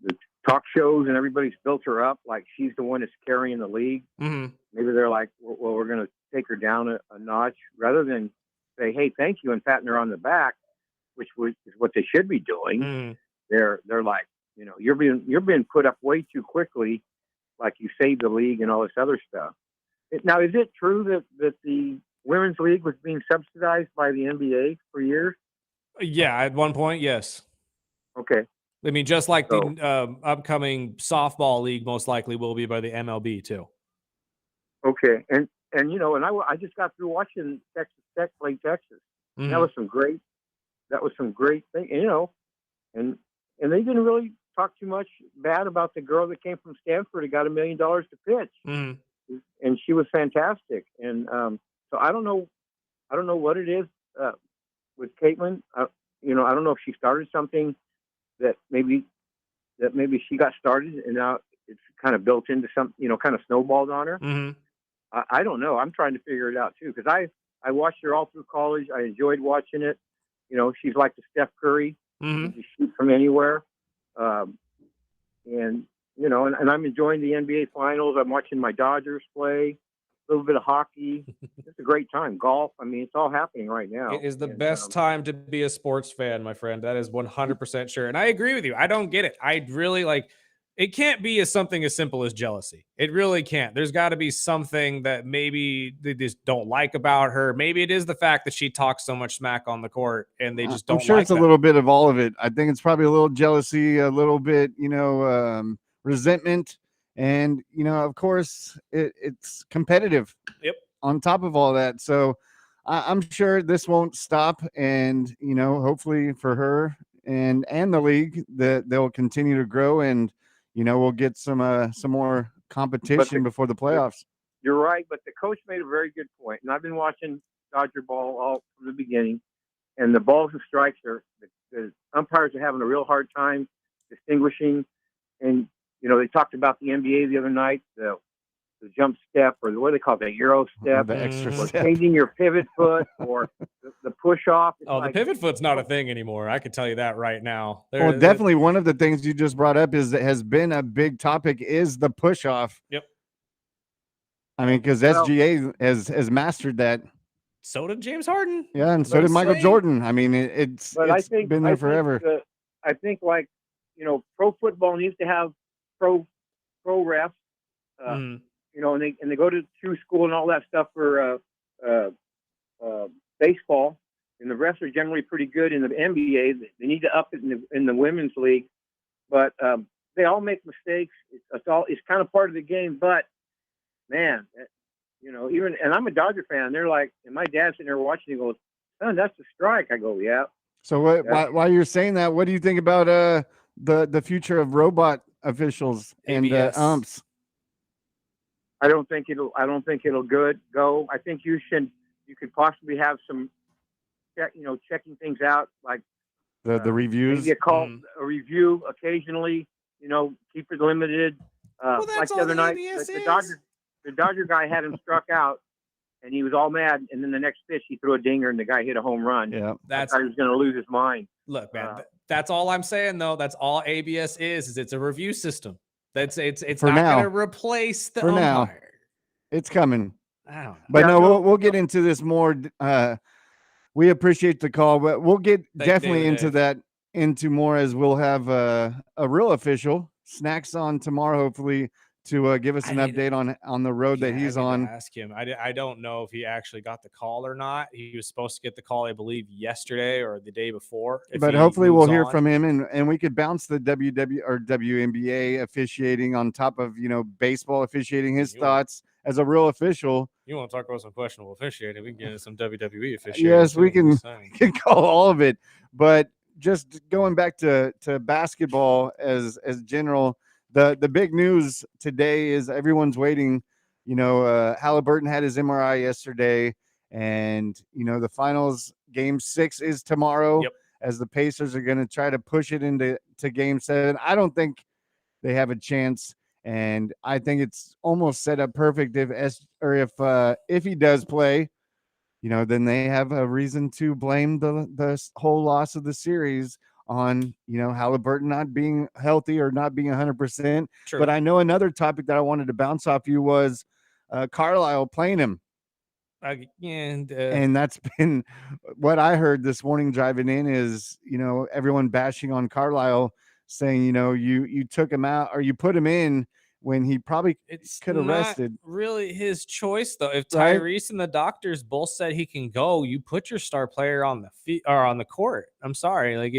[SPEAKER 10] the talk shows and everybody's built her up like she's the one that's carrying the league.
[SPEAKER 4] Mm-hmm.
[SPEAKER 10] Maybe they're like, well, we're going to take her down a notch rather than say, hey, thank you, and patting her on the back, which is what they should be doing.
[SPEAKER 4] Mm-hmm.
[SPEAKER 10] They're like, you know, you're being put up way too quickly, like you saved the league and all this other stuff. Now, is it true that the women's league was being subsidized by the NBA for years?
[SPEAKER 4] Yeah, at one point, yes.
[SPEAKER 10] Okay.
[SPEAKER 4] I mean, just like
[SPEAKER 10] So-
[SPEAKER 4] the upcoming softball league most likely will be by the MLB too.
[SPEAKER 10] Okay. And you know, and I just got through watching Texas Tech play Texas.
[SPEAKER 4] Mhm.
[SPEAKER 10] That was some great thing, you know, and they didn't really talk too much bad about the girl that came from Stanford and got $1 million to pitch.
[SPEAKER 4] Mhm.
[SPEAKER 10] And she was fantastic. And so I don't know what it is with Caitlin. You know, I don't know if she started something that maybe she got started and now it's kind of built into some, you know, kind of snowballed on her.
[SPEAKER 4] Mhm.
[SPEAKER 10] I don't know. I'm trying to figure it out too because I watched her all through college. I enjoyed watching it. You know, she's like the Steph Curry.
[SPEAKER 4] Mhm.
[SPEAKER 10] She shoot from anywhere. And you know, and I'm enjoying the NBA Finals. I'm watching my Dodgers play. A little bit of hockey. It's a great time. Golf. I mean, it's all happening right now.
[SPEAKER 4] It is the best time to be a sports fan, my friend. That is 100% sure. And I agree with you. I don't get it. I really it can't be something as simple as jealousy. It really can't. There's got to be something that maybe they just don't like about her. Maybe it is the fact that she talks so much smack on the court and they just don't
[SPEAKER 2] I'm sure
[SPEAKER 4] like
[SPEAKER 2] it's a
[SPEAKER 4] that.
[SPEAKER 2] little bit of all of it. I think it's probably a little jealousy, a little bit, you know, resentment. And, you know, of course, it's competitive.
[SPEAKER 4] Yep.
[SPEAKER 2] On top of all that. So I'm sure this won't stop. And, you know, hopefully for her and the league that they'll continue to grow and, you know, we'll get some more competition before the playoffs.
[SPEAKER 10] You're right, but the coach made a very good point. And I've been watching Dodger ball all from the beginning. And the balls and strikes the umpires are having a real hard time distinguishing. And, you know, they talked about the NBA the other night, the jump step or what do they call it, the Euro step,
[SPEAKER 2] The extra
[SPEAKER 10] or
[SPEAKER 2] step.
[SPEAKER 10] changing your pivot foot or the push off. It's
[SPEAKER 4] Oh,
[SPEAKER 10] like,
[SPEAKER 4] the pivot foot's not a thing anymore. I can tell you that right now.
[SPEAKER 2] Well, definitely one of the things you just brought up is that has been a big topic is the push off.
[SPEAKER 4] Yep.
[SPEAKER 2] I mean, because SGA has mastered that.
[SPEAKER 4] So did James Harden.
[SPEAKER 2] Yeah, and so did Michael Jordan. I mean, it's been there forever.
[SPEAKER 10] I think like, you know, pro football needs to have pro refs. You know, and they go to true school and all that stuff for baseball, and the refs are generally pretty good in the NBA. They need to up it in the women's league, but they all make mistakes. It's kind of part of the game. But man, you know, and I'm a Dodger fan. They're like, and my dad's sitting there watching. He goes, "Son, that's a strike." I go, "Yeah."
[SPEAKER 2] So while you're saying that, what do you think about the future of robot officials and umps?
[SPEAKER 10] I don't think it'll go. I think you could possibly have some, checking things out like
[SPEAKER 2] the reviews.
[SPEAKER 10] Maybe a review occasionally. You know, keep it limited. Like the other night, the Dodger guy had him struck out, and he was all mad. And then the next pitch, he threw a dinger, and the guy hit a home run.
[SPEAKER 2] Yeah,
[SPEAKER 10] I thought he was going to lose his mind.
[SPEAKER 4] Look, man, that's all I'm saying though. That's all ABS is it's a review system. It's
[SPEAKER 2] For
[SPEAKER 4] not
[SPEAKER 2] now.
[SPEAKER 4] going to replace the
[SPEAKER 2] For now.
[SPEAKER 4] umpire.
[SPEAKER 2] It's coming.
[SPEAKER 4] I don't know.
[SPEAKER 2] But
[SPEAKER 7] Yeah,
[SPEAKER 2] no,
[SPEAKER 7] no,
[SPEAKER 2] we'll get into this more. We appreciate the call, but we'll get definitely
[SPEAKER 4] David,
[SPEAKER 2] into
[SPEAKER 4] Dave.
[SPEAKER 2] that into more as we'll have a real official Snacks on tomorrow, hopefully, to give us
[SPEAKER 4] I
[SPEAKER 2] an
[SPEAKER 4] need-
[SPEAKER 2] update on the road that
[SPEAKER 4] Yeah,
[SPEAKER 2] he's
[SPEAKER 4] I need to
[SPEAKER 2] on.
[SPEAKER 4] ask him. I don't know if he actually got the call or not. He was supposed to get the call, I believe, yesterday or the day before. If
[SPEAKER 2] But
[SPEAKER 4] he
[SPEAKER 2] hopefully we'll
[SPEAKER 4] moves
[SPEAKER 2] hear
[SPEAKER 4] on.
[SPEAKER 2] from him, and we could bounce the WNBA officiating on top of baseball officiating, his
[SPEAKER 4] You want-
[SPEAKER 2] thoughts as a real official.
[SPEAKER 4] You want to talk about some questionable officiating? We can get into some WWE officiating.
[SPEAKER 2] Yes,
[SPEAKER 4] too,
[SPEAKER 2] we
[SPEAKER 4] I'm
[SPEAKER 2] can,
[SPEAKER 4] just saying.
[SPEAKER 2] can call all of it. But just going back to basketball as general, the big news today is everyone's waiting. Halliburton had his MRI yesterday, and the finals game 6 is tomorrow.
[SPEAKER 4] Yep.
[SPEAKER 2] As the Pacers are going to try to push it into game 7. I don't think they have a chance, and I think it's almost set up perfect if he does play. Then they have a reason to blame the whole loss of the series on, Halliburton not being healthy or not being 100%.
[SPEAKER 4] True.
[SPEAKER 2] But I know another topic that I wanted to bounce off you was Carlisle playing him. And that's been what I heard this morning driving in is, everyone bashing on Carlisle saying, you took him out or you put him in when he probably could have rested.
[SPEAKER 4] Really his choice though. If
[SPEAKER 2] Right?
[SPEAKER 4] Tyrese and the doctors both said he can go, you put your star player on the feet or on the court. I'm sorry, like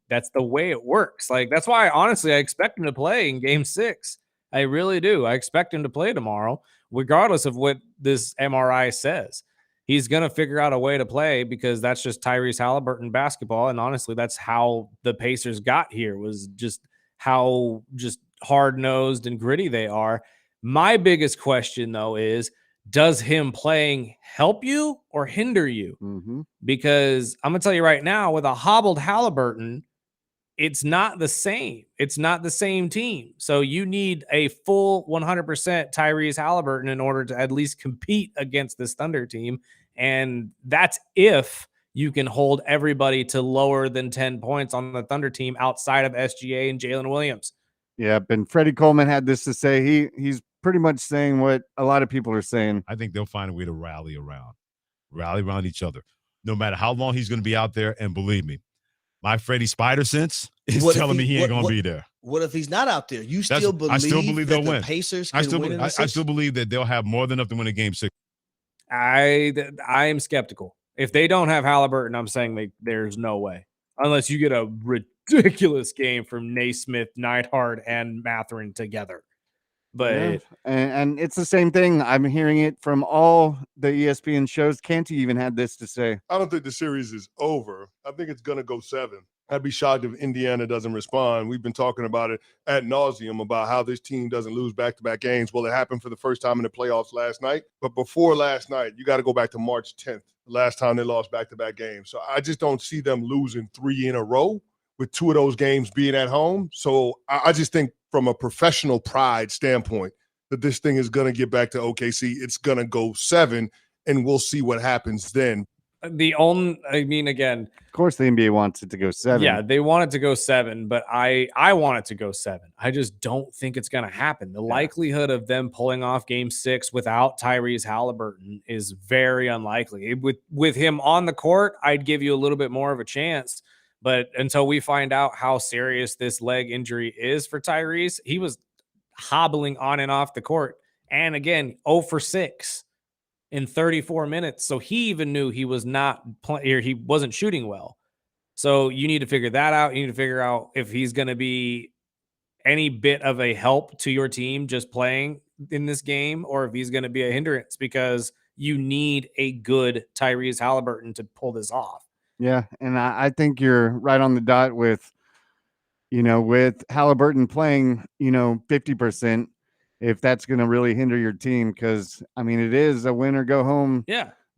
[SPEAKER 4] that's the way it works. Like that's why honestly I expect him to play in game 6. I really do. I expect him to play tomorrow, regardless of what this MRI says. He's gonna figure out a way to play because that's just Tyrese Halliburton basketball, and honestly, that's how the Pacers got here. Was just how just hard-nosed and gritty they are. My biggest question, though, is does him playing help you or hinder you?
[SPEAKER 2] Mm-hmm.
[SPEAKER 4] Because I'm going to tell you right now, with a hobbled Halliburton, it's not the same. It's not the same team. So you need a full 100% Tyrese Halliburton in order to at least compete against this Thunder team. And that's if you can hold everybody to lower than 10 points on the Thunder team outside of SGA and Jalen Williams.
[SPEAKER 2] Yeah, and Freddie Coleman had this to say. He's pretty much saying what a lot of people are saying.
[SPEAKER 11] I think they'll find a way to rally around each other, no matter how long he's going to be out there. And believe me, my Freddie Spider sense is telling me he ain't going to be there.
[SPEAKER 12] What if he's not out there? I still believe
[SPEAKER 11] they'll
[SPEAKER 12] that
[SPEAKER 11] win.
[SPEAKER 12] The Pacers can win in the
[SPEAKER 11] I
[SPEAKER 12] sixth?
[SPEAKER 11] still believe that they'll have more than enough to win a game 6.
[SPEAKER 4] I am skeptical. If they don't have Halliburton, I'm saying there's no way. Unless you get a ridiculous game from Naismith, Neidhart, and Mathurin together. But
[SPEAKER 2] yeah. And it's the same thing. I'm hearing it from all the ESPN shows. Canty even had this to say.
[SPEAKER 13] I don't think the series is over. I think it's going to go 7. I'd be shocked if Indiana doesn't respond. We've been talking about it ad nauseum about how this team doesn't lose back-to-back games. Well, it happened for the first time in the playoffs last night. But before last night, you got to go back to March 10th, the last time they lost back-to-back games. So I just don't see them losing 3 in a row with 2 of those games being at home. So I just think from a professional pride standpoint that this thing is going to get back to OKC. It's going to go 7, and we'll see what happens then.
[SPEAKER 4] Again,
[SPEAKER 2] of course the NBA wants it to go 7.
[SPEAKER 4] Yeah, they want it to go 7, but I want it to go 7. I just don't think it's going to happen. The likelihood of them pulling off game 6 without Tyrese Halliburton is very unlikely. With him on the court, I'd give you a little bit more of a chance, but until we find out how serious this leg injury is for Tyrese, he was hobbling on and off the court. And again, 0 for 6 in 34 minutes. So he even knew he was not he wasn't shooting well. So you need to figure that out. You need to figure out if he's going to be any bit of a help to your team just playing in this game, or if he's going to be a hindrance, because you need a good Tyrese Halliburton to pull this off.
[SPEAKER 2] Yeah, and I think you're right on the dot with, with Halliburton playing, 50%, if that's going to really hinder your team, because, it is a win or go home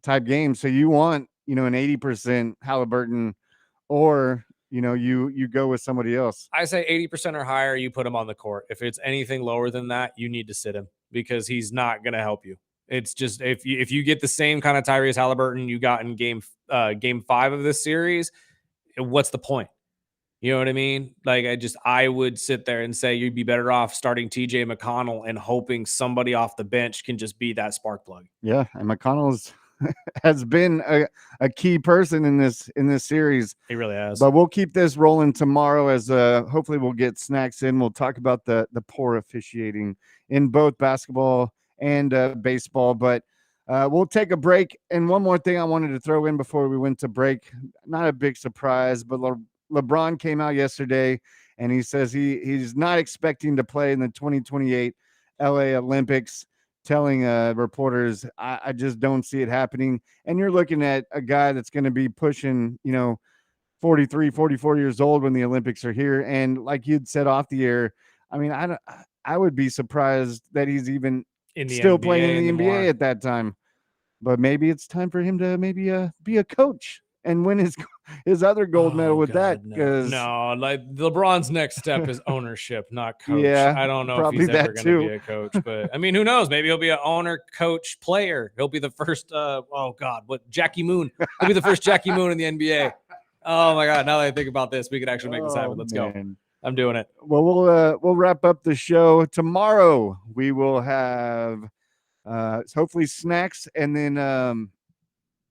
[SPEAKER 2] type game. So you want, an 80% Halliburton, or, you go with somebody else.
[SPEAKER 4] I say 80% or higher, you put him on the court. If it's anything lower than that, you need to sit him because he's not going to help you. It's just if you get the same kind of Tyrese Halliburton you got in game 5 of this series, what's the point? You know what I mean? Like, I would sit there and say you'd be better off starting TJ McConnell and hoping somebody off the bench can just be that spark plug.
[SPEAKER 2] Yeah, and McConnell's has been a key person in this series.
[SPEAKER 4] He really has.
[SPEAKER 2] But we'll keep this rolling tomorrow as hopefully we'll get snacks in. We'll talk about the poor officiating in both basketball and baseball. But we'll take a break. And one more thing I wanted to throw in before we went to break, not a big surprise, but LeBron came out yesterday and he says he's not expecting to play in the 2028 LA Olympics, telling reporters, I just don't see it happening. And you're looking at a guy that's going to be pushing, 43, 44 years old when the Olympics are here. And like you'd said off the air, I mean, I would be surprised that he's even still playing in the NBA at that time. But maybe it's time for him to maybe be a coach and win his other gold medal with that.
[SPEAKER 4] No, like LeBron's next step is ownership, not coach.
[SPEAKER 2] Yeah,
[SPEAKER 4] I don't know if
[SPEAKER 2] probably
[SPEAKER 4] he's ever
[SPEAKER 2] that
[SPEAKER 4] going to be
[SPEAKER 2] too.
[SPEAKER 4] a coach, but I mean, who knows? Maybe he'll be an owner, coach, player. He'll be the first. Jackie Moon? He'll be the first Jackie Moon in the NBA. Oh my God! Now that I think about this, we could actually make this happen. Let's go. I'm doing it.
[SPEAKER 2] Well, we'll wrap up the show tomorrow. We will have hopefully snacks, and then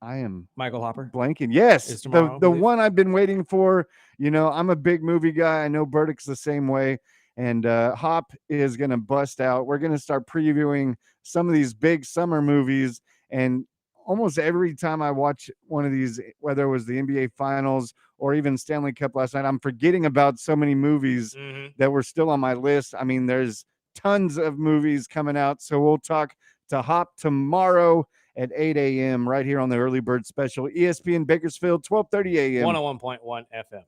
[SPEAKER 2] I am
[SPEAKER 4] Michael Hopper
[SPEAKER 2] blanking. Yes,
[SPEAKER 4] is tomorrow, I
[SPEAKER 2] the
[SPEAKER 4] believe.
[SPEAKER 2] one I've been waiting for. I'm a big movie guy. I know Burdick's the same way, and Hop is gonna bust out. We're gonna start previewing some of these big summer movies, and almost every time I watch one of these, whether it was the NBA Finals or even Stanley Cup last night, I'm forgetting about so many movies that were still on my list. I mean, there's tons of movies coming out, so we'll talk to Hop tomorrow at 8 a.m. right here on the Early Bird Special, ESPN Bakersfield, 12:30 a.m.
[SPEAKER 4] 101.1 FM.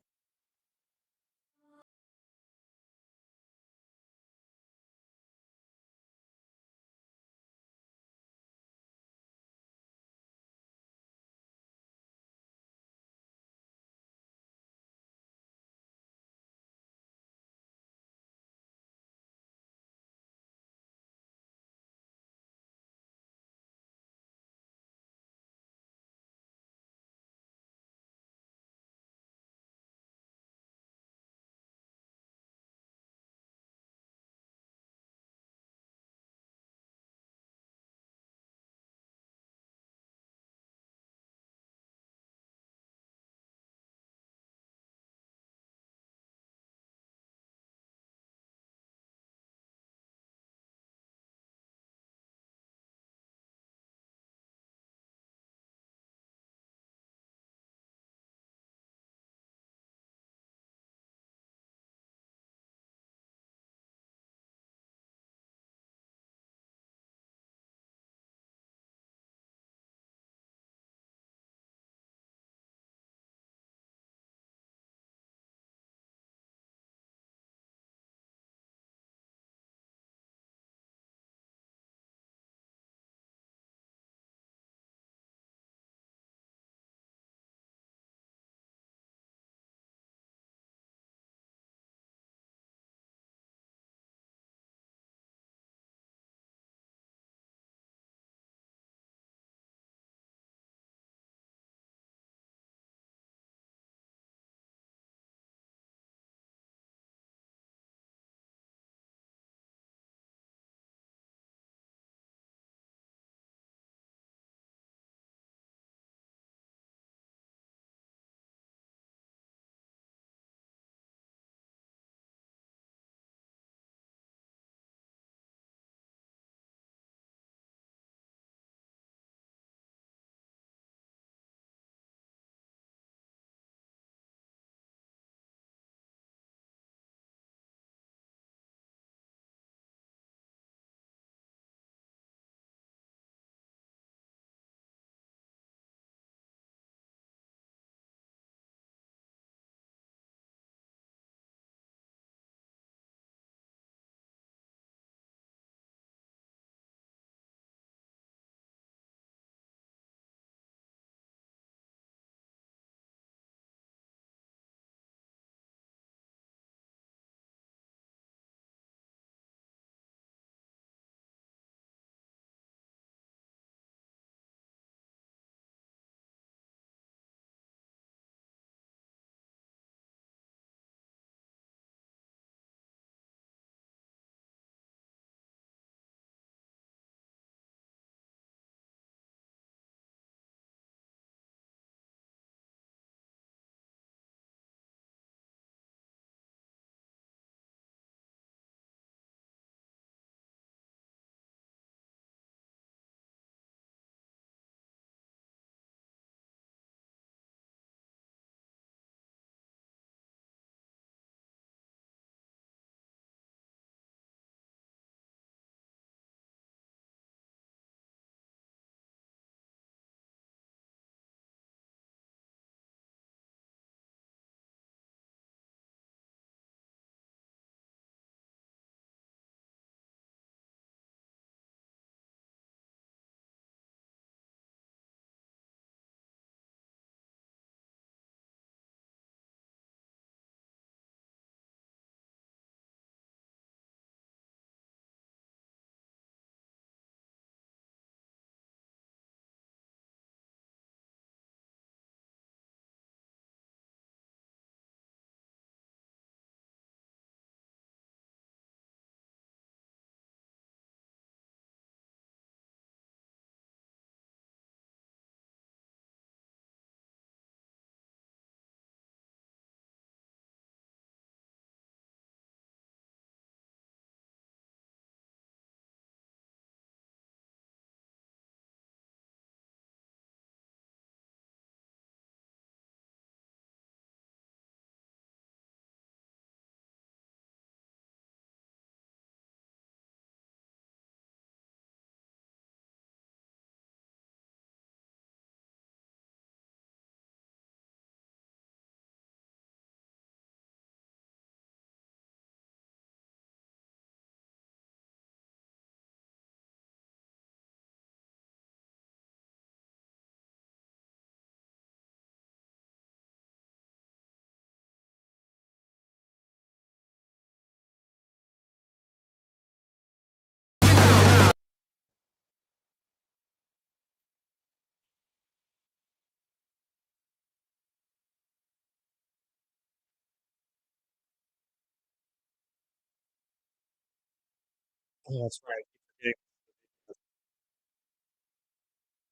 [SPEAKER 4] Oh, that's right.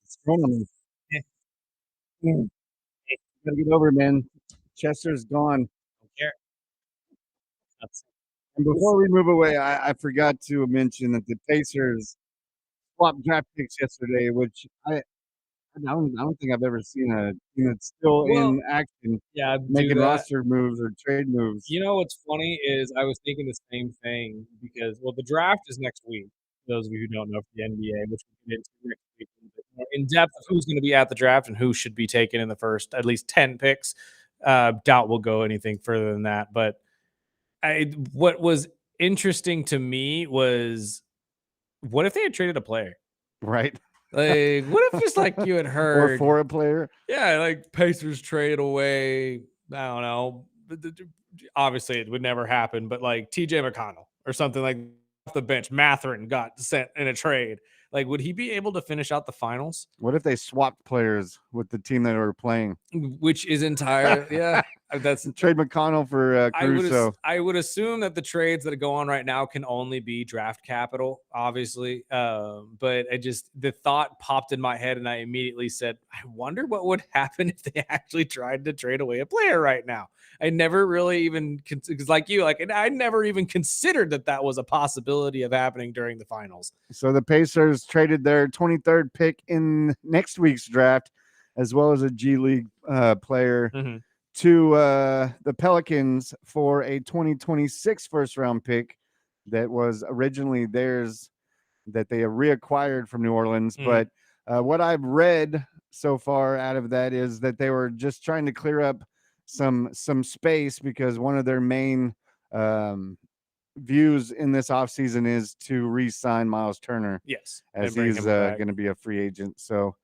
[SPEAKER 2] What's going on? Mm. You gotta get over it, man. Chester's gone.
[SPEAKER 4] Care.
[SPEAKER 2] And before we move away, I forgot to mention that the Pacers swapped draft picks yesterday, which I don't think I've ever seen a team that's still
[SPEAKER 4] Well,
[SPEAKER 2] in action
[SPEAKER 4] yeah, do
[SPEAKER 2] making
[SPEAKER 4] that.
[SPEAKER 2] roster moves or trade moves.
[SPEAKER 4] You know what's funny is I was thinking the same thing because, well, the draft is next week. Those of you who don't know for the NBA, which we'll get into next week a little bit more in depth of who's going to be at the draft and who should be taken in the first at least 10 picks. Doubt we'll go anything further than that. But what was interesting to me was what if they had traded a player?
[SPEAKER 2] Right.
[SPEAKER 4] Like, what if just like you had
[SPEAKER 2] Or
[SPEAKER 4] heard
[SPEAKER 2] for a player.
[SPEAKER 4] yeah, like Pacers trade away. I don't know. Obviously, it would never happen, but like TJ McConnell or something like off the bench, Matherin got sent in a trade. Like, would he be able to finish out the finals?
[SPEAKER 2] What if they swapped players with the team that were playing?
[SPEAKER 4] Which is entire, yeah. That's
[SPEAKER 2] Trade McConnell for Caruso.
[SPEAKER 4] I would assume that the trades that go on right now can only be draft capital, obviously. But the thought popped in my head, and I immediately said, I wonder what would happen if they actually tried to trade away a player right now. I never really even, because like you, like I never even considered that was a possibility of happening during the finals.
[SPEAKER 2] So the Pacers traded their 23rd pick in next week's draft, as well as a G League player.
[SPEAKER 4] Mm-hmm.
[SPEAKER 2] To the Pelicans for a 2026 first round pick that was originally theirs that they reacquired from New Orleans. But what I've read so far out of that is that they were just trying to clear up some space because one of their main views in this offseason is to re-sign Miles Turner.
[SPEAKER 4] Yes.
[SPEAKER 2] As he's going to be a free agent. So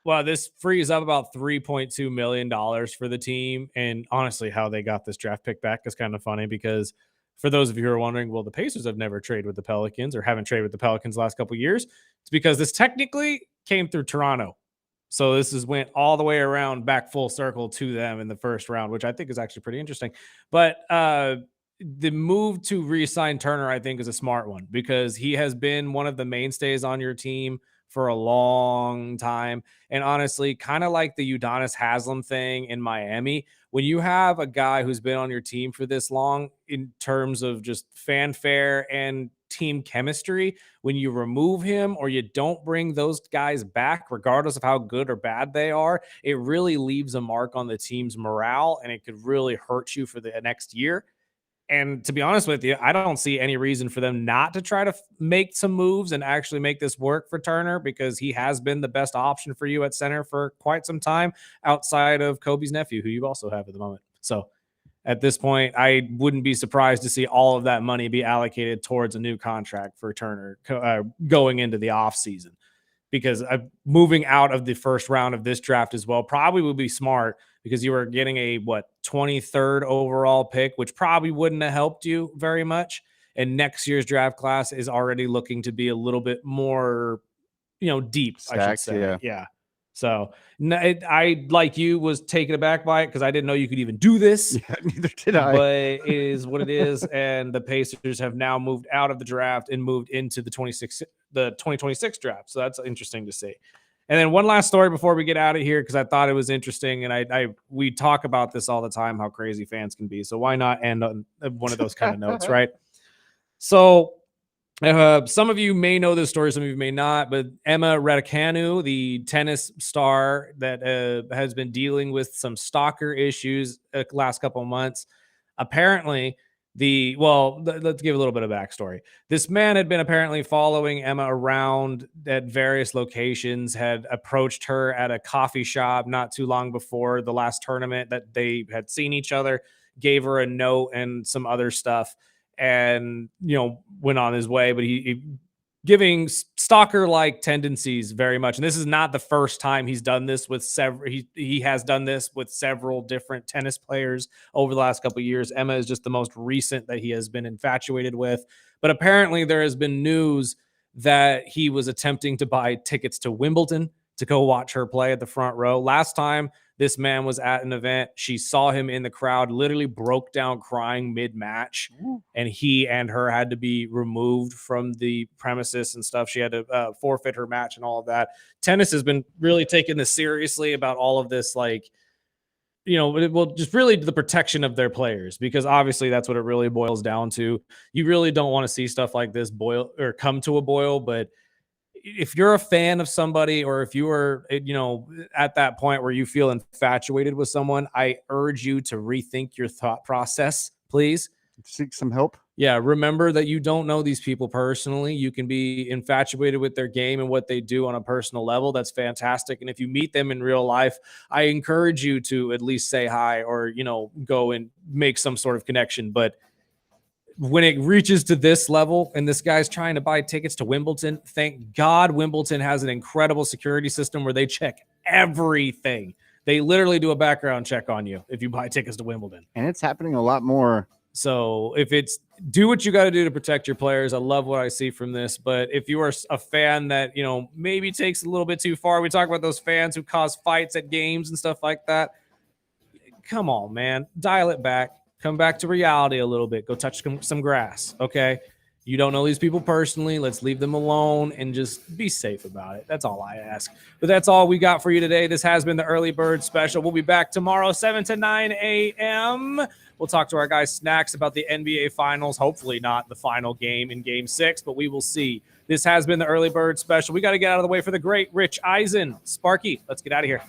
[SPEAKER 4] well, this frees up about $3.2 million for the team. And honestly, how they got this draft pick back is kind of funny because for those of you who are wondering, well, the Pacers have never traded with the Pelicans or haven't traded with the Pelicans the last couple of years. It's because this technically came through Toronto. So this went all the way around back full circle to them in the first round, which I think is actually pretty interesting. But the move to re-sign Turner, I think, is a smart one because he has been one of the mainstays on your team for a long time. And honestly, kind of like the Udonis Haslem thing in Miami, when you have a guy who's been on your team for this long in terms of just fanfare and team chemistry, when you remove him or you don't bring those guys back, regardless of how good or bad they are, it really leaves a mark on the team's morale and it could really hurt you for the next year. And to be honest with you, I don't see any reason for them not to try to make some moves and actually make this work for Turner because he has been the best option for you at center for quite some time outside of Kobe's nephew, who you also have at the moment. So at this point, I wouldn't be surprised to see all of that money be allocated towards a new contract for Turner going into the offseason. Because moving out of the first round of this draft as well probably would be smart because you were getting a 23rd overall pick, which probably wouldn't have helped you very much. And next year's draft class is already looking to be a little bit more, deep.
[SPEAKER 2] Stacked,
[SPEAKER 4] I should say, yeah. So I like you was taken aback by it because I didn't know you could even do this.
[SPEAKER 2] Yeah, neither did I.
[SPEAKER 4] But it is what it is, and the Pacers have now moved out of the draft and moved into the 2026 draft. So that's interesting to see. And then one last story before we get out of here because I thought it was interesting, and we talk about this all the time how crazy fans can be. So why not end on one of those kind of notes, right? So. Some of you may know this story, some of you may not, but Emma Raducanu, the tennis star that has been dealing with some stalker issues the last couple of months. Apparently, let's give a little bit of backstory. This man had been apparently following Emma around at various locations, had approached her at a coffee shop not too long before the last tournament that they had seen each other, gave her a note and some other stuff. And went on his way, but he giving stalker-like tendencies very much. And this is not the first time he's done this with several. He has done this with several different tennis players over the last couple of years. Emma is just the most recent that he has been infatuated with. But apparently, there has been news that he was attempting to buy tickets to Wimbledon to go watch her play at the front row. Last time This man was at an event. She saw him in the crowd, literally broke down crying mid-match, and he and her had to be removed from the premises and stuff. She had to forfeit her match and all of that. Tennis has been really taking this seriously about all of this, like, just really the protection of their players, because obviously that's what it really boils down to. You really don't want to see stuff like this boil or come to a boil, but if you're a fan of somebody, or if you are, at that point where you feel infatuated with someone, I urge you to rethink your thought process, please.
[SPEAKER 2] Seek some help.
[SPEAKER 4] Yeah, remember that you don't know these people personally. You can be infatuated with their game and what they do on a personal level. That's fantastic. And if you meet them in real life, I encourage you to at least say hi, or, go and make some sort of connection. But when it reaches to this level and this guy's trying to buy tickets to Wimbledon, thank God Wimbledon has an incredible security system where they check everything. They literally do a background check on you if you buy tickets to Wimbledon.
[SPEAKER 2] And it's happening a lot more.
[SPEAKER 4] So do what you got to do to protect your players. I love what I see from this. But if you are a fan that, maybe takes a little bit too far, we talk about those fans who cause fights at games and stuff like that. Come on, man. Dial it back. Come back to reality a little bit. Go touch some grass, okay? You don't know these people personally. Let's leave them alone and just be safe about it. That's all I ask. But that's all we got for you today. This has been the Early Bird Special. We'll be back tomorrow, 7 to 9 a.m. We'll talk to our guy Snacks about the NBA Finals. Hopefully not the final game in Game 6, but we will see. This has been the Early Bird Special. We got to get out of the way for the great Rich Eisen. Sparky, let's get out of here.